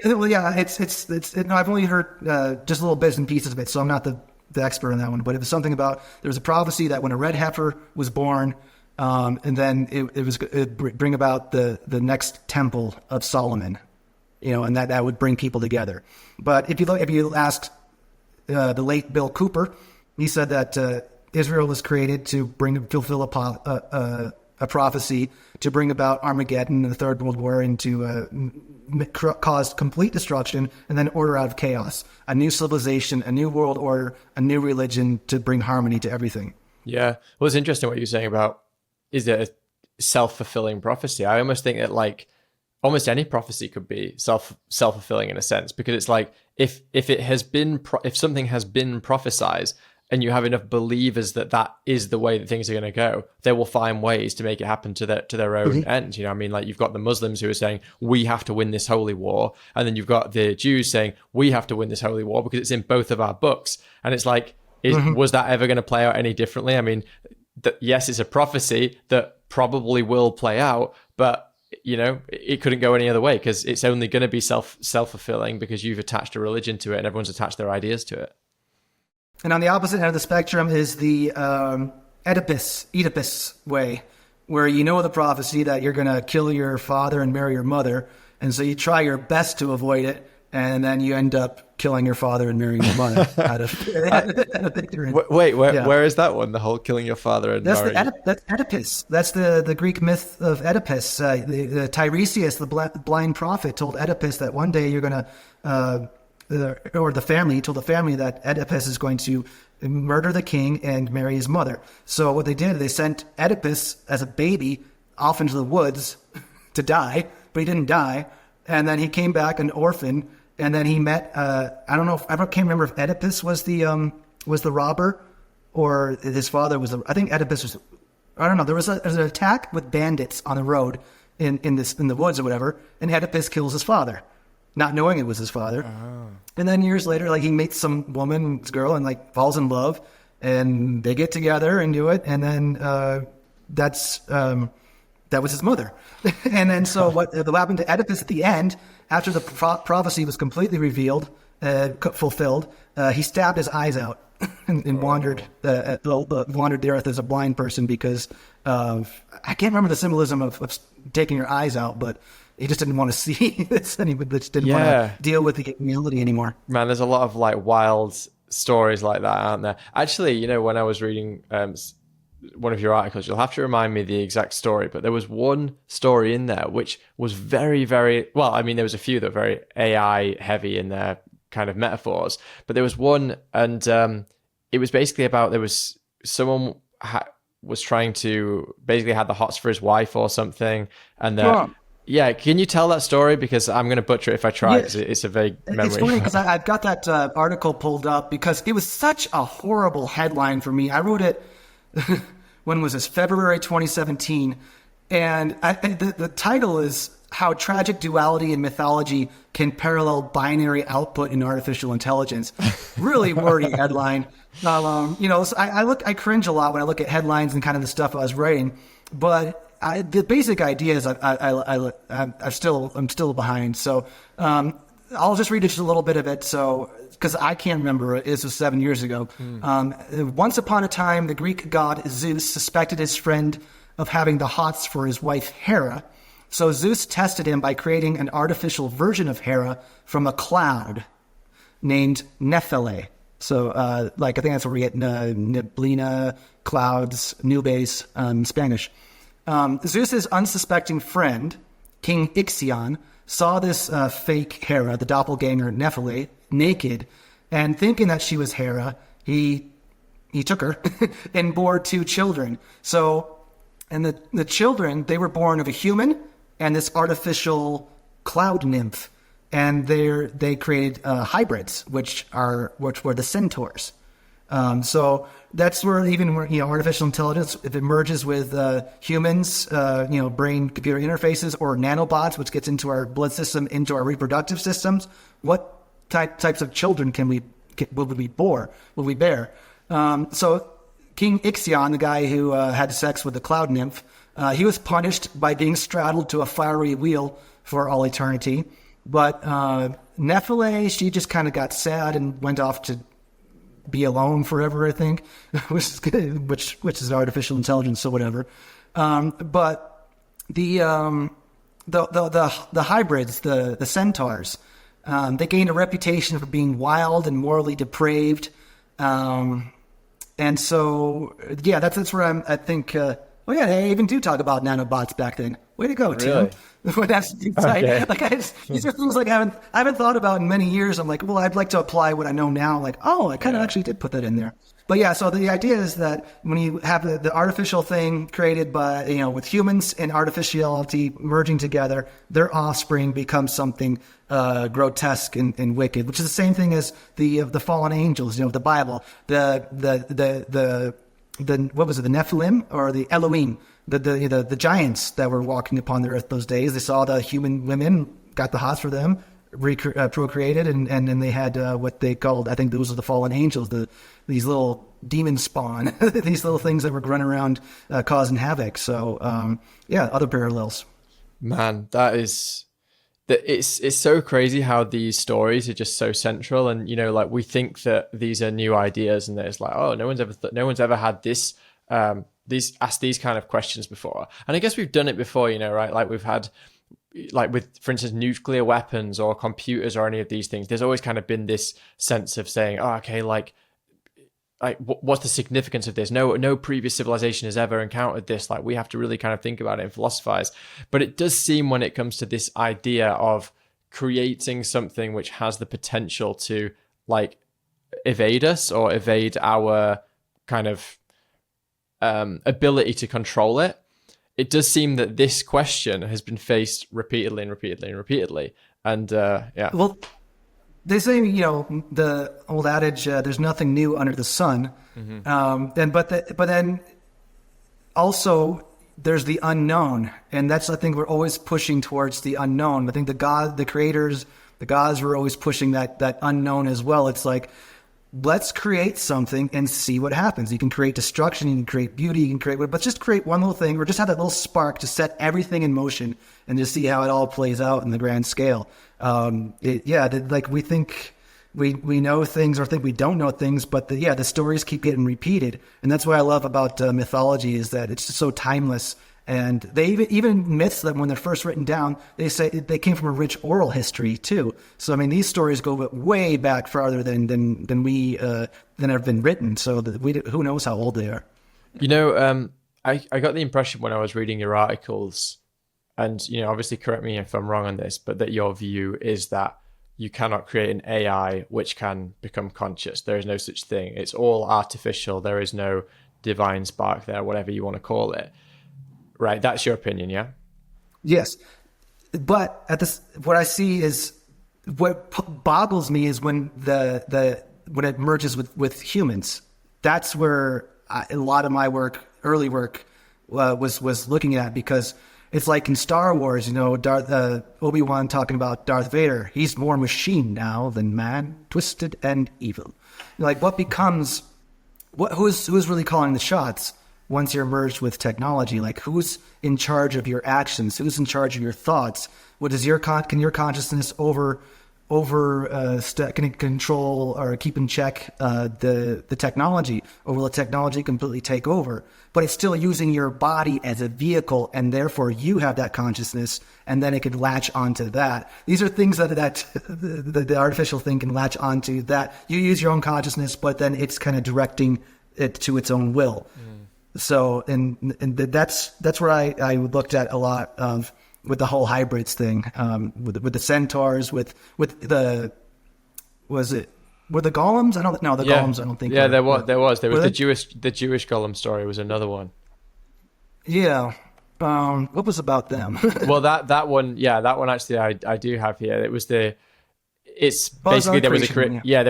Well, yeah, I've only heard just little bits and pieces of it, so I'm not the expert on that one. But it was something about, there was a prophecy that when a red heifer was born, and then it bring about the next temple of Solomon, and that would bring people together. But if you asked the late Bill Cooper, he said that Israel was created to fulfill a prophecy to bring about Armageddon and the Third World War, and to cause complete destruction and then order out of chaos, a new civilization, a new world order, a new religion to bring harmony to everything. Yeah, well, it's interesting what you're saying about, is it a self-fulfilling prophecy? I almost think that like almost any prophecy could be self-fulfilling in a sense, because it's like if something has been prophesized and you have enough believers that that is the way that things are going to go, they will find ways to make it happen to their own end. You know, I mean, like you've got the Muslims who are saying we have to win this holy war, and then you've got the Jews saying we have to win this holy war because it's in both of our books. And it's like, was that ever going to play out any differently? I mean, yes, it's a prophecy that probably will play out, but you know, it couldn't go any other way because it's only going to be self-fulfilling because you've attached a religion to it and everyone's attached their ideas to it. And on the opposite end of the spectrum is the Oedipus way, where you know the prophecy that you're going to kill your father and marry your mother, and so you try your best to avoid it, and then you end up killing your father and marrying your mother out of ignorance. Wait, where is that one? The whole killing your father and that's marrying... that's Oedipus. That's the Greek myth of Oedipus. The Tiresias, the blind prophet, told Oedipus that one day you're going to... or the family told the family that Oedipus is going to murder the king and marry his mother. So what they did, they sent Oedipus as a baby off into the woods to die, but he didn't die. And then he came back an orphan, and then he met, I can't remember if Oedipus was the robber or his father was I think Oedipus was, I don't know. There was an attack with bandits on the road in the woods or whatever, and Oedipus kills his father, not knowing it was his father. Oh. And then years later, like he meets some woman, this girl, and like falls in love, and they get together and do it. And then that was his mother. And then so what happened to Oedipus at the end, after the prophecy was completely revealed, fulfilled, he stabbed his eyes out and wandered the earth as a blind person because I can't remember the symbolism of taking your eyes out, but he just didn't want to see this, and he just didn't want to deal with the reality anymore. Man, there's a lot of like wild stories like that, aren't there? Actually, you know, when I was reading one of your articles, you'll have to remind me the exact story, but there was one story in there which was very, very, well, I mean, there was a few that were very AI heavy in their kind of metaphors, but there was one, and it was basically about, there was someone was trying to basically had the hots for his wife or something, and yeah, can you tell that story? Because I'm going to butcher it if I try, because it's a vague memory. It's funny because I've got that article pulled up because it was such a horrible headline for me. I wrote it, when was this? February 2017. And the title is How Tragic Duality in Mythology Can Parallel Binary Output in Artificial Intelligence. Really wordy headline. You know, so I cringe a lot when I look at headlines and kind of the stuff I was writing, but the basic idea is I'm still behind. So I'll just read just a little bit of it. So because I can't remember, this was 7 years ago. Once upon a time, the Greek god Zeus suspected his friend of having the hots for his wife Hera. So Zeus tested him by creating an artificial version of Hera from a cloud named Nephele. So I think that's where we get neblina, clouds, nubes, Spanish. Zeus's unsuspecting friend, King Ixion, saw this fake Hera, the doppelganger Nephele, naked, and thinking that she was Hera, he took her and bore 2 children. So, and the children, they were born of a human and this artificial cloud nymph, and they created hybrids, which were the centaurs. So that's where even artificial intelligence, if it merges with humans, brain-computer interfaces, or nanobots, which gets into our blood system, into our reproductive systems, what types of children will we bear? So King Ixion, the guy who had sex with the cloud nymph, he was punished by being straddled to a fiery wheel for all eternity. But Nephele, she just kind of got sad and went off to be alone forever, I think, which is artificial intelligence or whatever. But the hybrids, the centaurs, they gained a reputation for being wild and morally depraved. And so, yeah, that's where I think. They even do talk about nanobots back then. Way to go, Tim. Really? That's okay. These are things like I haven't thought about in many years. I'm like, well, I'd like to apply what I know now. Like, I kind of actually did put that in there. But yeah, so the idea is that when you have the artificial thing created by, with humans and artificiality merging together, their offspring becomes something grotesque and wicked, which is the same thing as the fallen angels, the Bible, the what was it, the Nephilim or the Elohim, the giants that were walking upon the earth those days. They saw the human women, got the hots for them, procreated, and then they had what they called, I think those are the fallen angels, these little demon spawn, these little things that were running around causing havoc. So other parallels. Man, it's so crazy how these stories are just so central, and like we think that these are new ideas, and that it's like, oh, no one's ever had this asked these kind of questions before. And I guess we've done it before, right? Like we've had, like with, for instance, nuclear weapons or computers or any of these things, there's always kind of been this sense of saying, oh, okay, like what's the significance of this? No previous civilization has ever encountered this. Like we have to really kind of think about it and philosophize. But it does seem, when it comes to this idea of creating something which has the potential to like evade us or evade our kind of ability to control it, it does seem that this question has been faced repeatedly and repeatedly and repeatedly. And yeah. Well, they say, the old adage, there's nothing new under the sun. Mm-hmm. But then also there's the unknown. And that's, I think we're always pushing towards the unknown. I think the creators, the gods were always pushing that unknown as well. It's like, let's create something and see what happens. You can create destruction, you can create beauty, you can create, but just create one little thing, or just have that little spark to set everything in motion and just see how it all plays out in the grand scale. Like we think we know things or think we don't know things, but the stories keep getting repeated. And that's what I love about mythology, is that it's just so timeless. And they even myths that when they're first written down, they say they came from a rich oral history too. So I mean, these stories go way back farther than have been written. So who knows how old they are? I got the impression when I was reading your articles, and obviously correct me if I'm wrong on this, but that your view is that you cannot create an AI which can become conscious. There is no such thing. It's all artificial. There is no divine spark there, whatever you want to call it. Right, that's your opinion, yeah? Yes, but what I see is, what boggles me is when when it merges with humans. That's where a lot of my early work, was looking at, because it's like in Star Wars, Obi-Wan talking about Darth Vader. He's more machine now than man, twisted and evil. Like, who's really calling the shots? Once you're merged with technology, like who's in charge of your actions? Who's in charge of your thoughts? What is can your consciousness can it control or keep in check the technology, or will the technology completely take over? But it's still using your body as a vehicle, and therefore you have that consciousness, and then it could latch onto that. These are things that the artificial thing can latch onto. That you use your own consciousness, but then it's kind of directing it to its own will. So, and that's where I looked at a lot of, with the whole hybrids thing, with the centaurs, were the golems? Golems, I don't think. Yeah, there was the Jewish golem story was another one. Yeah. What was about them? Well, that one actually I do have here. It's basically there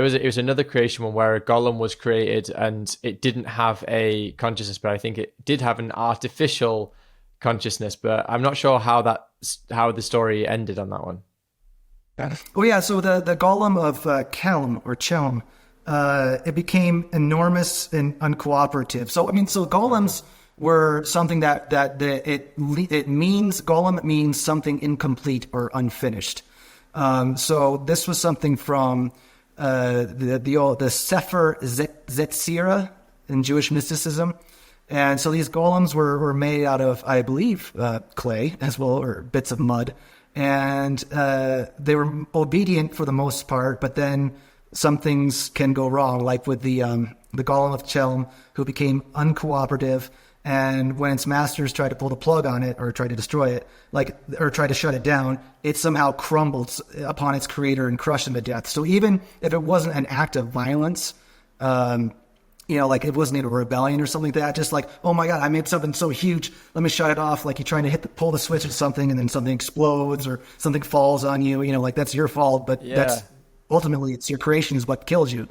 was it was another creation one where a golem was created, and it didn't have a consciousness, but I think it did have an artificial consciousness, but I'm not sure how the story ended on that one. Oh yeah, so the golem of Chelm, it became enormous and uncooperative. So golems were something that it means, golem means something incomplete or unfinished. So this was something from the Sefer Zetzira in Jewish mysticism. And so these golems were made out of, I believe, clay as well, or bits of mud. And they were obedient for the most part, but then some things can go wrong, like with the golem of Chelm, who became uncooperative. And when its masters tried to pull the plug on it or try to destroy it, or try to shut it down, it somehow crumbled upon its creator and crushed him to death. So even if it wasn't an act of violence, like it wasn't a rebellion or something like that. Just like, oh my God, I made something so pull let me shut it off. Like you're trying to pull the switch or something, and then something explodes or something falls on you. Like that's your fault, but that's ultimately it's your creation is what kills you.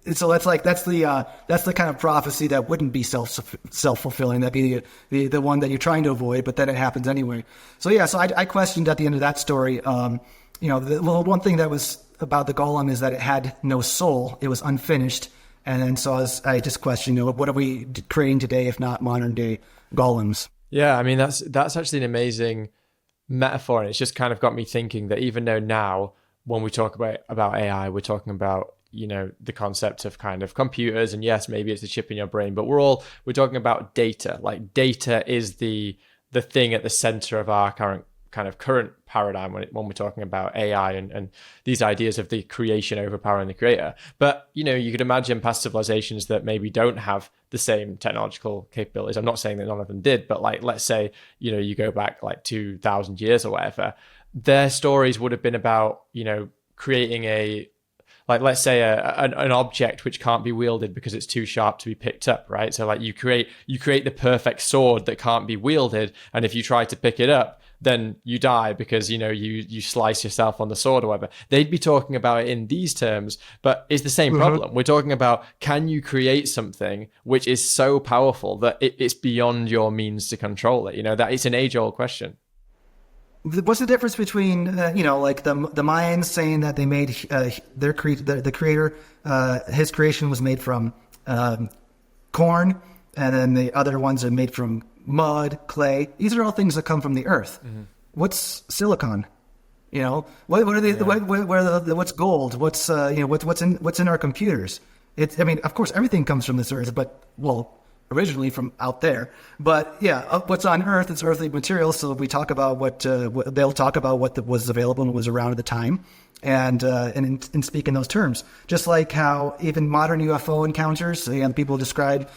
And so that's the kind of prophecy that wouldn't be self-fulfilling. That'd be the one that you're trying to avoid, but then it happens anyway. So so I questioned at the end of that story. The one thing that was about the golem is that it had no soul. It was unfinished. And then so I just questioned, what are we creating today if not modern day golems? Yeah, I mean, that's actually an amazing metaphor. And it's just kind of got me thinking that even though now when we talk about AI, we're talking about, the concept of kind of computers, and yes, maybe it's a chip in your brain, but we're talking about data. Like data is the thing at the center of our current paradigm when we're talking about AI and these ideas of the creation overpowering the creator. But, you could imagine past civilizations that maybe don't have the same technological capabilities. I'm not saying that none of them did, but like, let's say, you go back like 2,000 years or whatever, their stories would have been about, creating let's say an object which can't be wielded because it's too sharp to be picked up, right? So like you create the perfect sword that can't be wielded, and if you try to pick it up, then you die because you slice yourself on the sword or whatever. They'd be talking about it in these terms, but it's the same problem. We're talking about, can you create something which is so powerful that it's beyond your means to control it? That it's an age-old question. What's the difference between like the Mayans saying that they made the creator, his creation was made from corn, and then the other ones are made from mud, clay. These are all things that come from the earth. Mm-hmm. What's silicon? What are they? Yeah. What's gold? What's what's in our computers? Of course, everything comes from this earth, but originally from out there. But what's on Earth is earthly material. So we talk about what they'll talk about what was available and was around at the time, and speak in those terms. Just like how even modern UFO encounters, people describe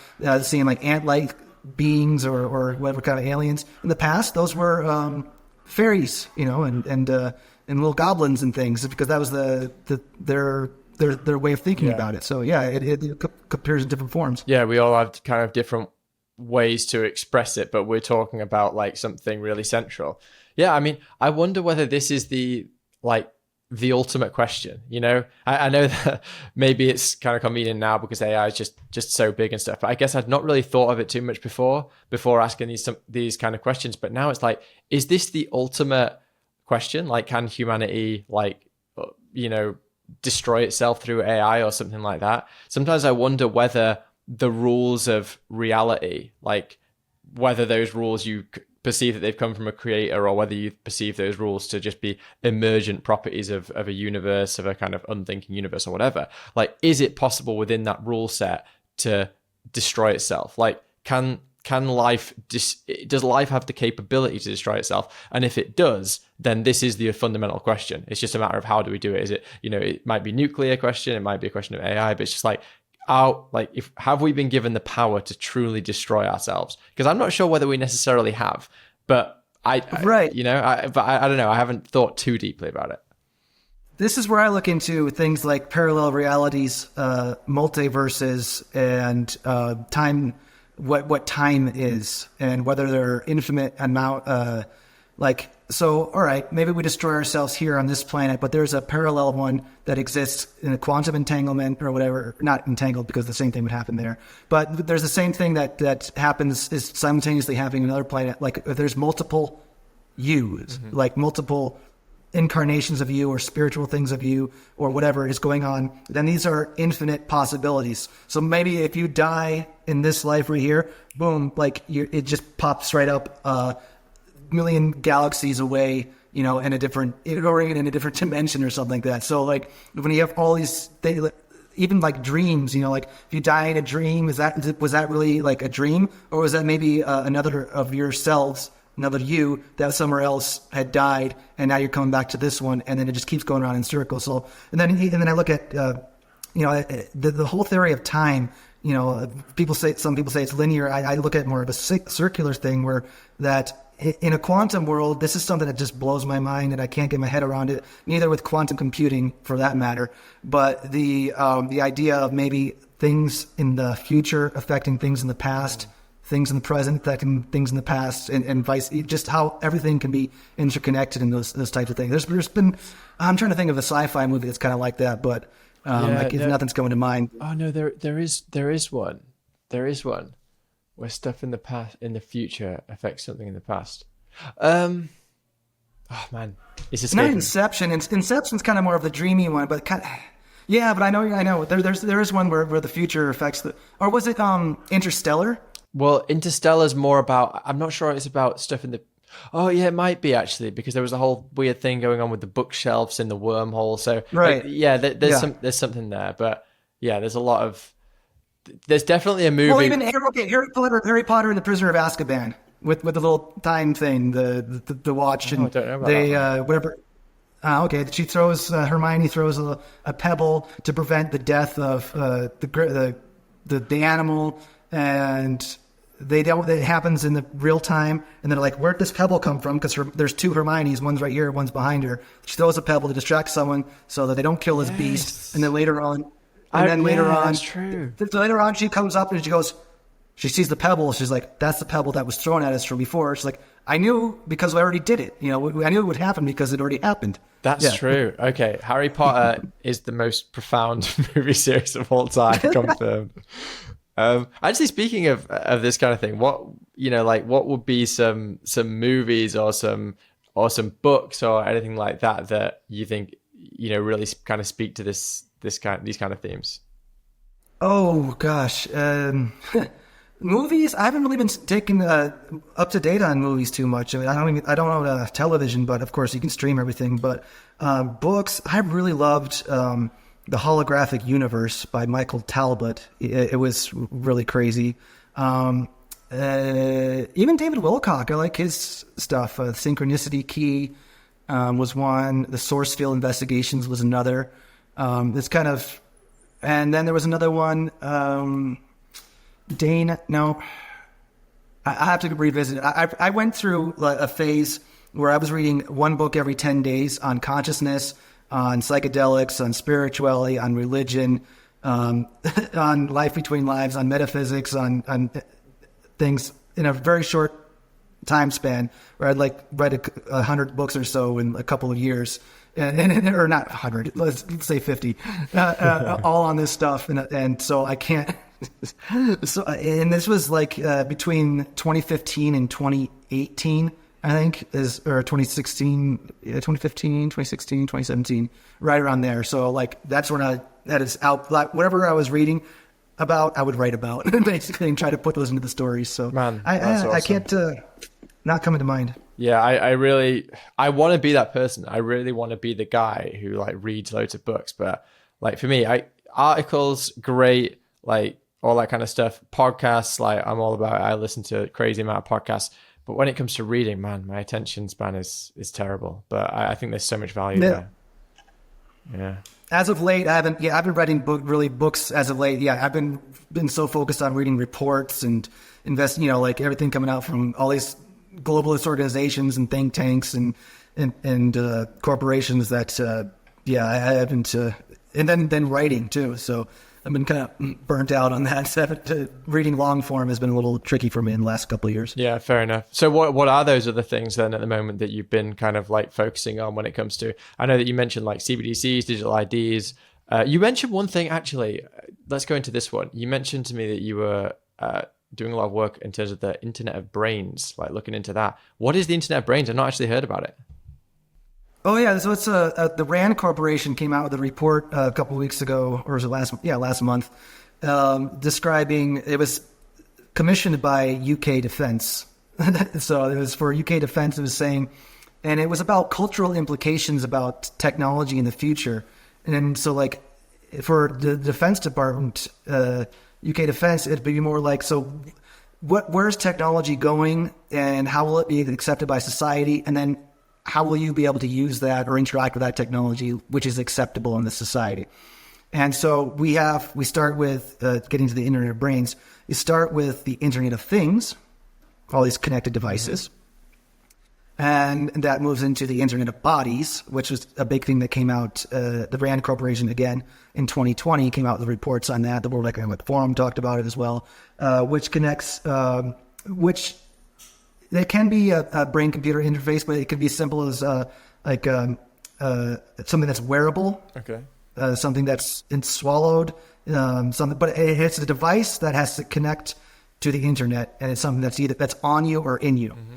seeing like ant-like beings or whatever kind of aliens. In the past, those were fairies, and little goblins and things, because that was their way of thinking about it. So it appears in different forms. Yeah, we all have kind of different ways to express it, but we're talking about like something really central. Yeah, I wonder whether this is the ultimate question. I know that maybe it's kind of convenient now because AI is just so big and stuff, but I guess I'd not really thought of it too much before asking these kind of questions. But now it's like, is this the ultimate question? Like, can humanity destroy itself through AI or something like that? Sometimes I wonder whether the rules of reality, like whether those rules you perceive that they've come from a creator, or whether you perceive those rules to just be emergent properties of a universe, of a kind of unthinking universe or whatever. Like, is it possible within that rule set to destroy itself? Like, does life have the capability to destroy itself? And if it does, then this is the fundamental question. It's just a matter of how do we do it? Is it, it might be nuclear question, it might be a question of AI, but it's just like, have we been given the power to truly destroy ourselves? Because I'm not sure whether we necessarily have, but I don't know. I haven't thought too deeply about it. This is where I look into things like parallel realities, multiverses, and time. What time is, and whether they're infinite amount, all right, maybe we destroy ourselves here on this planet, but there's a parallel one that exists in a quantum entanglement or whatever, not entangled because the same thing would happen there, but there's the same thing that happens, is simultaneously happening on another planet. Like if there's multiple yous, like multiple incarnations of you or spiritual things of you or whatever is going on, then these are infinite possibilities. So maybe if you die in this life right here, boom, it just pops right up a million galaxies away, in a different, or in a different dimension or something like that. So like when you have all these things, even like dreams, if you die in a dream, was that really like a dream, or was that maybe another of yourselves, another you that somewhere else had died, and now you're coming back to this one, and then it just keeps going around in circles. So, and then I look at, the whole theory of time. Some people say it's linear. I look at more of a circular thing, where that in a quantum world, this is something that just blows my mind, and I can't get my head around it. Neither with quantum computing, for that matter. But the idea of maybe things in the future affecting things in the past, things in the present affecting things in the past, and vice, just how everything can be interconnected in those types of things. There's been, I'm trying to think of a sci-fi movie that's kind of like that, but if nothing's coming to mind. Oh no, there is one. There is one where stuff in the future affects something in the past. Oh man, it's not Inception. Inception's kind of more of the dreamy one, but kind of, yeah. But I know. There is one where the future affects or was it Interstellar? Well, Interstellar's more about. I'm not sure it's about stuff in the. Oh yeah, it might be actually, because there was a whole weird thing going on with the bookshelves in the wormhole. So right, there's something there, but yeah, there's a lot of. There's definitely a movie. Well, even Harry Potter and the Prisoner of Azkaban. With the little time thing, the watch, and I don't know about that. Whatever. Okay, she throws Hermione throws a pebble to prevent the death of the animal, and it happens in the real time, and they're like, where'd this pebble come from? Because there's two Hermiones, one's right here, one's behind her. She throws a pebble to distract someone so that they don't kill this beast, and then later on, that's true. Later on, she comes up and she goes. She sees the pebble. She's like, that's the pebble that was thrown at us from before. She's like, I knew because I already did it. I knew it would happen because it already happened. That's true. Okay. Harry Potter is the most profound movie series of all time, confirmed. Actually, speaking of this kind of thing, what would be some movies or some books or anything like that you think, really kind of speak to these kind of themes? Oh gosh. Movies, I haven't really been taking up to date on movies too much. I mean, I don't own television, but of course you can stream everything. But books, I really loved The Holographic Universe by Michael Talbot. It was really crazy. Even David Wilcock, I like his stuff. Synchronicity Key was one. The Source Field Investigations was another. It's kind of, and then there was another one. I have to revisit it. I went through a phase where I was reading one book every 10 days on consciousness, on psychedelics, on spirituality, on religion, on life between lives, on metaphysics, on things in a very short time span, where I'd write 100 books or so in a couple of years. Or not 100, let's say 50, all on this stuff. And so I can't. So, and this was between 2015 and 2018, I think, or 2016, 2015, 2016, 2017, right around there. So that's when that is out, whatever I was reading about, I would write about basically and try to put those into the stories. So man, I can't, not coming to mind. Yeah, I want to be that person. I really want to be the guy who reads loads of books. But for me, articles, great, all that kind of stuff. Podcasts, I'm all about it. I listen to a crazy amount of podcasts. But when it comes to reading, man, my attention span is terrible. But I think there's so much value there. Yeah. As of late, I've been writing books as of late. Yeah, I've been so focused on reading reports and investing, everything coming out from all these globalist organizations and think tanks and corporations that I haven't, and then writing too. So I've been kind of burnt out on that. Reading long form has been a little tricky for me in the last couple of years. Yeah, fair enough. So what are those other things then at the moment that you've been kind of focusing on when it comes to, I know that you mentioned CBDCs, digital IDs. You mentioned one thing actually, let's go into this one. You mentioned to me that you were doing a lot of work in terms of the Internet of Brains, looking into that. What is the Internet of Brains? I've not actually heard about it. Oh yeah, so it's the RAND Corporation came out with a report a couple of weeks ago, or was it last month, describing, it was commissioned by UK Defence. So it was for UK Defence, it was saying, and it was about cultural implications about technology in the future. And so for the Defense Department, UK Defence, it'd be more where's technology going and how will it be accepted by society? And then how will you be able to use that or interact with that technology, which is acceptable in the society? And so we start with getting to the Internet of Brains. You start with the Internet of Things, all these connected devices. And that moves into the Internet of Bodies, which was a big thing that came out. The Rand Corporation, again, in 2020, came out with reports on that. The World Economic Forum talked about it as well, which connects, which it can be a brain-computer interface, but it can be as simple as something that's wearable, something that's swallowed, but it's a device that has to connect to the internet, and it's something that's on you or in you. Mm-hmm.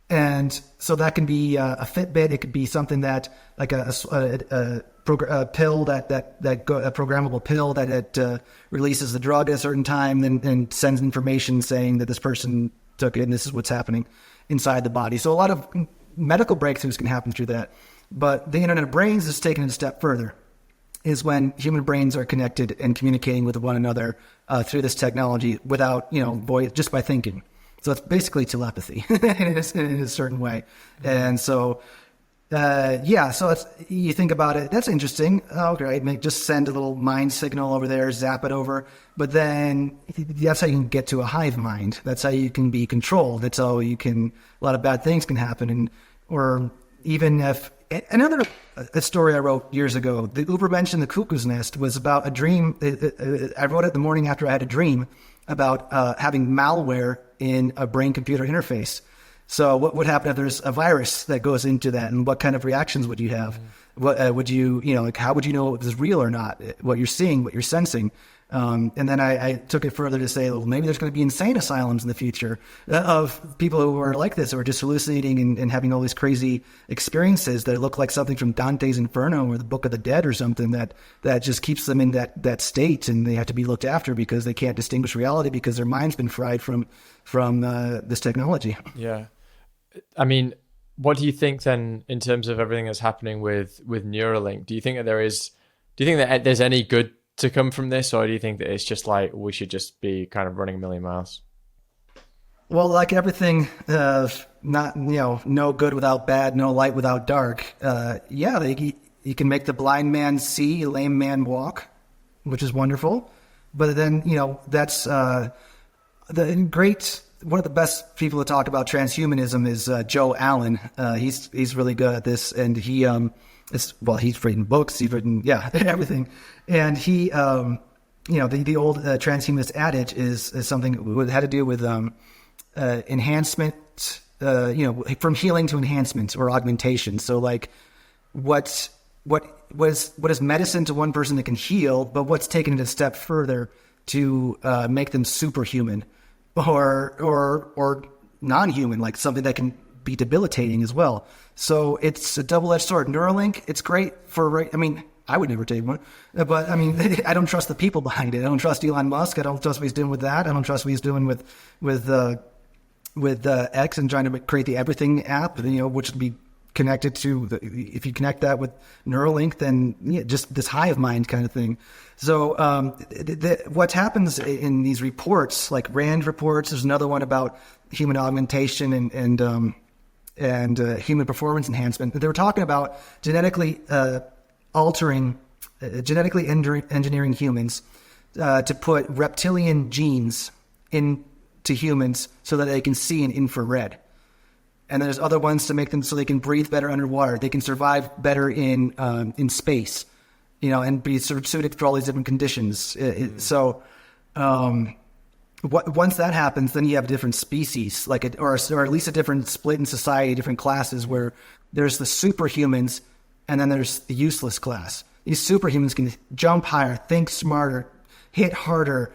And so that can be a Fitbit. It could be something that, like a pill a programmable pill that releases the drug at a certain time, and sends information saying that this person took it and this is what's happening inside the body. So a lot of medical breakthroughs can happen through that. But the Internet of Brains is taken a step further, is when human brains are connected and communicating with one another through this technology without, just by thinking. So it's basically telepathy in a certain way. And so, so you think about it, that's interesting. Okay, just send a little mind signal over there, zap it over. But then that's how you can get to a hive mind. That's how you can be controlled. That's how a lot of bad things can happen. Or even if, a story I wrote years ago, the Ubermensch in the Cuckoo's Nest was about a dream. I wrote it the morning after I had a dream about having malware in a brain-computer interface. So what would happen if there's a virus that goes into that, and what kind of reactions would you have? What would you, how would you know if it's real or not? What you're seeing, what you're sensing. And then I took it further to say, well, maybe there's going to be insane asylums in the future of people who are like this, who are just hallucinating and having all these crazy experiences that look like something from Dante's Inferno or the Book of the Dead or something that just keeps them in that state, and they have to be looked after because they can't distinguish reality because their mind's been fried from this technology. Yeah. I mean, what do you think then in terms of everything that's happening with Neuralink? Do you think that there's any good to come from this, or do you think that it's just like we should just be kind of running a million miles? Well, like everything, no good without bad, no light without dark. You can make the blind man see, lame man walk, which is wonderful. But then, that's the great. One of the best people to talk about transhumanism is Joe Allen. He's really good at this, and he's written books, he's written everything, and he the old transhumanist adage is something that had to do with enhancement, from healing to enhancement or augmentation. So like what is medicine to one person that can heal, but what's taken it a step further to make them superhuman or non-human, like something that can be debilitating as well. So it's a double-edged sword. Neuralink, it's great I would never take one, but I don't trust the people behind it. I don't trust Elon Musk. I don't trust what he's doing with that. I don't trust what he's doing with X and trying to create the Everything app, which would be connected to if you connect that with Neuralink, then just this hive mind kind of thing. So what happens in these reports, like Rand reports, there's another one about human augmentation and human performance enhancement. They were talking about genetically engineering humans to put reptilian genes into humans so that they can see in infrared. And there's other ones to make them so they can breathe better underwater. They can survive better in space, and be sort of suited for all these different conditions. Once that happens, then you have different species, or at least a different split in society, different classes, where there's the superhumans and then there's the useless class. These superhumans can jump higher, think smarter, hit harder,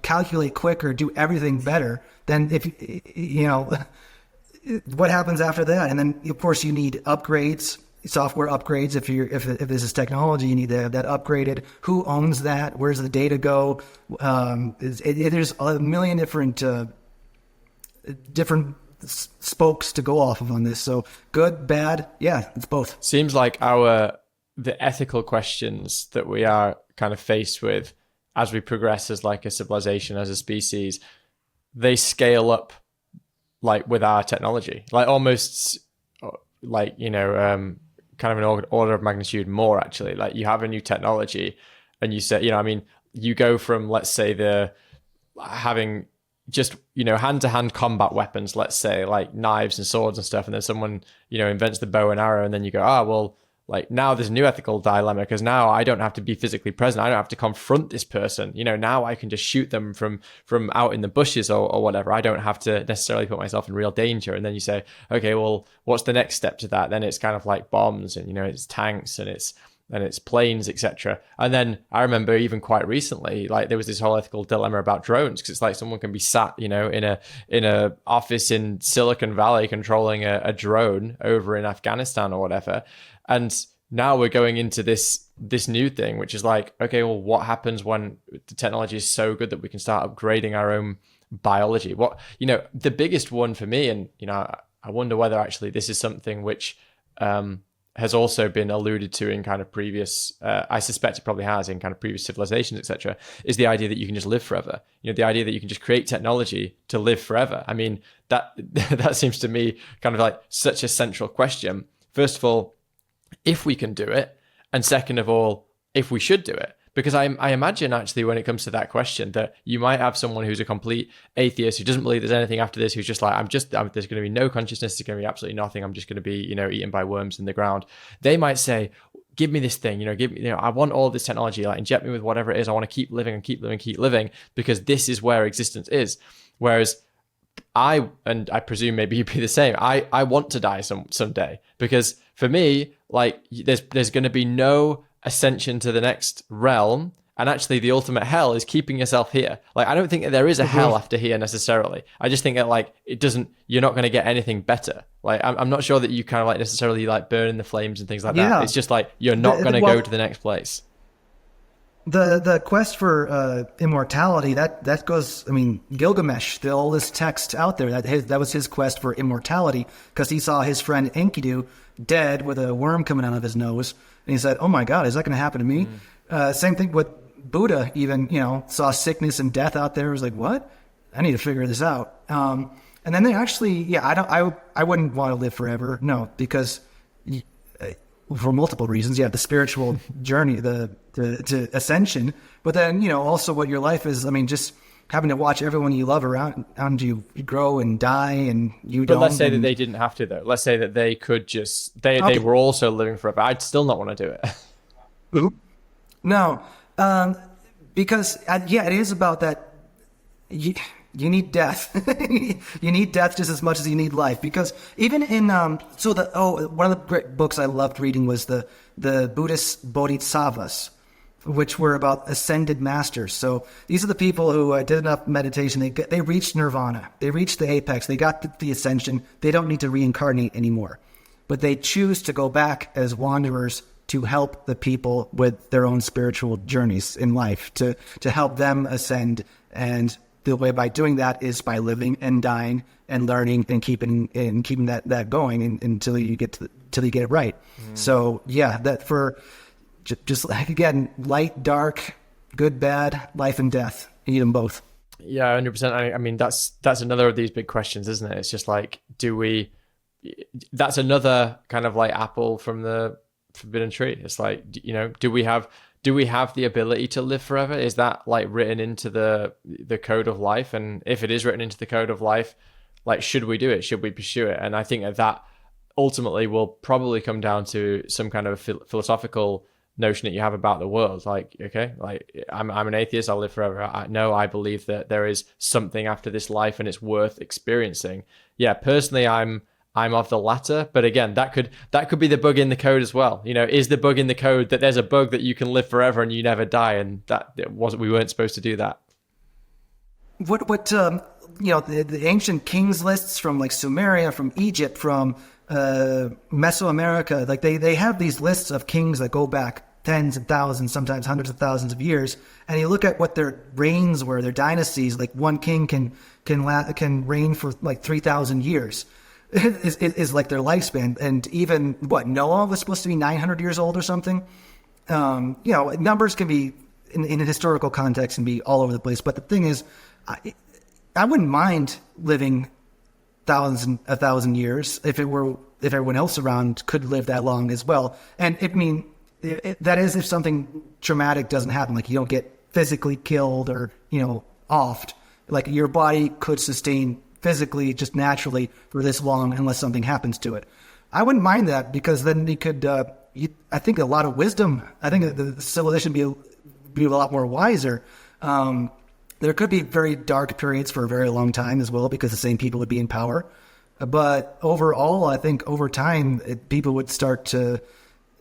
calculate quicker, do everything better than what happens after that? And then, of course, you need upgrades, software upgrades. If this is technology, you need to have that upgraded. Who owns that? Where's the data go? There's a million different spokes to go off of on this. So good, bad, it's both. Seems like the ethical questions that we are kind of faced with as we progress as like a civilization, as a species, they scale up like with our technology, like almost like, kind of an order of magnitude more actually. Like you have a new technology and you say, you go from, let's say, having just, you know, hand-to-hand combat weapons, let's say, like knives and swords and stuff, and then someone, you know, invents the bow and arrow, and then you go, well, like now there's a new ethical dilemma, because now I don't have to be physically present. I don't have to confront this person. You know, now I can just shoot them from out in the bushes or whatever. I don't have to necessarily put myself in real danger. And then you say, okay, well, what's the next step to that? Then it's kind of like bombs, and, you know, it's tanks, and it's planes, etc. And then I remember even quite recently, like there was this whole ethical dilemma about drones, because it's like someone can be sat, you know, in a office in Silicon Valley controlling a drone over in Afghanistan or whatever. And now we're going into this new thing, which is like, okay, well, what happens when the technology is so good that we can start upgrading our own biology? What, you know, the biggest one for me, and, you know, I wonder whether actually this is something which has also been alluded to in kind of previous, I suspect it probably has in kind of previous civilizations, etc., is the idea that you can just live forever. You know, the idea that you can just create technology to live forever. I mean, that seems to me kind of like such a central question. First of all, if we can do it, and second of all, if we should do it. Because I imagine actually when it comes to that question that you might have someone who's a complete atheist who doesn't believe there's anything after this, who's just like, there's going to be no consciousness, there's going to be absolutely nothing, I'm just going to be, you know, eaten by worms in the ground. They might say, give me this thing, you know, I want all this technology, like inject me with whatever it is, I want to keep living and keep living, because this is where existence is. Whereas I presume maybe you'd be the same, I want to die someday, because for me, like there's going to be no ascension to the next realm, and actually the ultimate hell is keeping yourself here. Like I don't think that there is a hell after here necessarily. I just think that like you're not going to get anything better. Like I'm not sure that you kind of like necessarily like burn in the flames and things like that. It's just like you're not going to go to the next place. The quest for immortality, that goes, I mean, Gilgamesh, the oldest text out there, that was his quest for immortality, because he saw his friend Enkidu dead with a worm coming out of his nose, and he said, oh my God, is that going to happen to me? Same thing with Buddha, even, you know, saw sickness and death out there. He was like, what? I need to figure this out. And then they actually, I wouldn't want to live forever, no, because for multiple reasons, the spiritual journey, to ascension, but then, you know, also what your life is, I mean, just having to watch everyone you love around you grow and die, and you don't. But let's say that they didn't have to, though. Let's say that they could just, they were also living forever. I'd still not want to do it. No, because, it is about that. You need death. You need death just as much as you need life. Because even in one of the great books I loved reading was the Buddhist Bodhisattvas, which were about ascended masters. So these are the people who did enough meditation. They reached nirvana. They reached the apex. They got the ascension. They don't need to reincarnate anymore. But they choose to go back as wanderers to help the people with their own spiritual journeys in life, to help them ascend. And the way by doing that is by living and dying and learning and keeping that going until you get it right. So that for just like, again, light, dark, good, bad, life and death. You need them both. Yeah, 100%. I mean, that's another of these big questions, isn't it? It's just like, that's another kind of like apple from the forbidden tree. It's like, you know, do we have the ability to live forever? Is that like written into the code of life? And if it is written into the code of life, like, should we do it? Should we pursue it? And I think that ultimately will probably come down to some kind of philosophical notion that you have about the world. Like, okay, like I'm an atheist, I'll live forever. I believe that there is something after this life and it's worth experiencing. Yeah, personally, I'm of the latter, but again, that could be the bug in the code as well. You know, is the bug in the code that there's a bug that you can live forever and you never die, and we weren't supposed to do that? What you know, the ancient kings lists from like Sumeria, from Egypt, from Mesoamerica, like they have these lists of kings that go back tens of thousands, sometimes hundreds of thousands of years, and you look at what their reigns were, their dynasties. Like one king can reign for like 3,000 years. Is like their lifespan. And even Noah was supposed to be 900 years old or something. You know, numbers can be in a historical context and be all over the place. But the thing is, I wouldn't mind living 1,000 years if everyone else around could live that long as well. And that is if something traumatic doesn't happen, like you don't get physically killed or, you know, offed. Like your body could sustain physically, just naturally for this long unless something happens to it. I wouldn't mind that, because then you could, I think a lot of wisdom, I think the civilization be a lot more wiser. There could be very dark periods for a very long time as well, because the same people would be in power. But overall, I think over time, people would start to,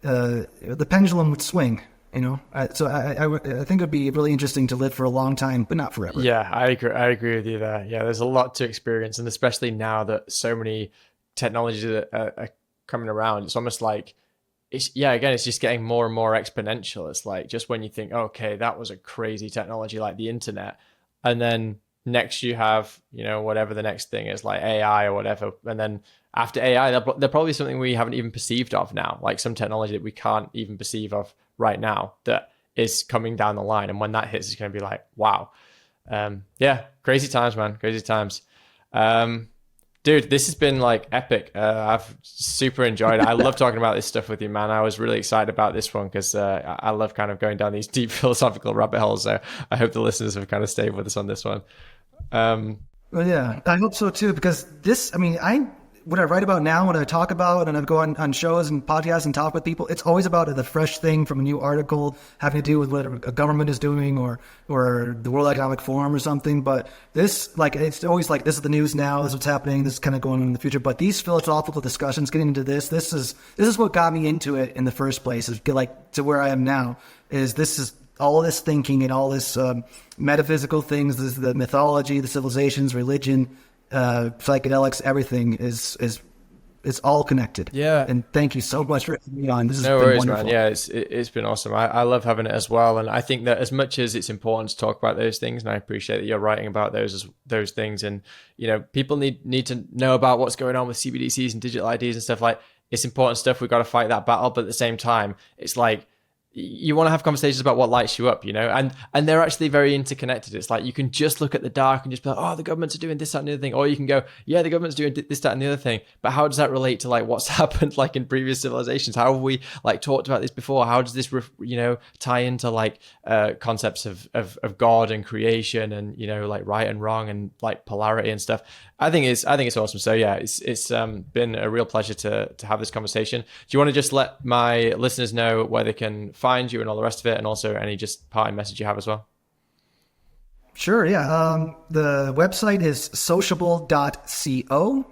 the pendulum would swing, you know? So I think it would be really interesting to live for a long time, but not forever. Yeah, I agree with you there. Yeah, there's a lot to experience. And especially now that so many technologies are coming around, it's almost like, it's just getting more and more exponential. It's like, just when you think, okay, that was a crazy technology like the internet, and then next you have, whatever the next thing is, like AI or whatever, and then after AI, there'll probably something we haven't even perceived of now, like some technology that we can't even perceive of right now that is coming down the line, and when that hits, it's going to be like, wow. Crazy times, man. Crazy times. Dude, this has been like epic. I've super enjoyed it. I love talking about this stuff with you, man. I was really excited about this one because I love kind of going down these deep philosophical rabbit holes. So I hope the listeners have kind of stayed with us on this one. Well, yeah, I hope so too, because what I write about now, what I talk about, and I go on shows and podcasts and talk with people, it's always about the fresh thing from a new article having to do with what a government is doing or the World Economic Forum or something. But this, it's always like, this is the news now, this is what's happening, this is kind of going on in the future. But these philosophical discussions, getting into this is what got me into it in the first place, is to where I am now, is all this thinking and all this metaphysical things, this is the mythology, the civilisations, religion, psychedelics, everything is all connected. Yeah. And thank you so much for having me on. This has no been worries, wonderful. Man. Yeah, it's been awesome. I love having it as well. And I think that as much as it's important to talk about those things, and I appreciate that you're writing about those things, and people need to know about what's going on with CBDCs and digital IDs and stuff, like, it's important stuff. We've got to fight that battle, but at the same time, it's like, you want to have conversations about what lights you up, and they're actually very interconnected. It's like, you can just look at the dark and just be like, oh, the governments are doing this, that, and the other thing. Or you can go, yeah, the government's doing this, that, and the other thing. But how does that relate to like what's happened like in previous civilizations? How have we like talked about this before? How does this, tie into like concepts of God and creation and, like right and wrong and like polarity and stuff? I think it's awesome. So yeah, it's been a real pleasure to have this conversation. Do you want to just let my listeners know where they can find you and all the rest of it, and also any just parting message you have as well? Sure, yeah. The website is sociable.co,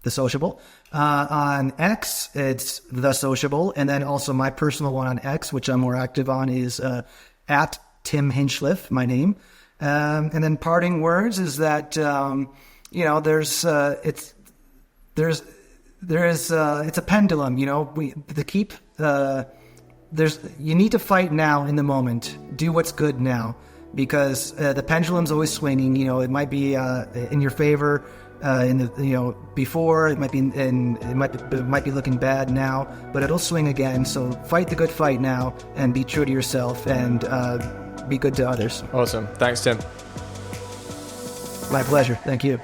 the Sociable. On X, it's the Sociable, and then also my personal one on X, which I'm more active on, is at Tim Hinchliffe, my name. And then parting words is that it's a pendulum. You need to fight now in the moment. Do what's good now, because the pendulum's always swinging. It might be in your favor before. It might be looking bad now, but it'll swing again. So fight the good fight now, and be true to yourself, and be good to others. Awesome. Thanks, Tim. My pleasure. Thank you.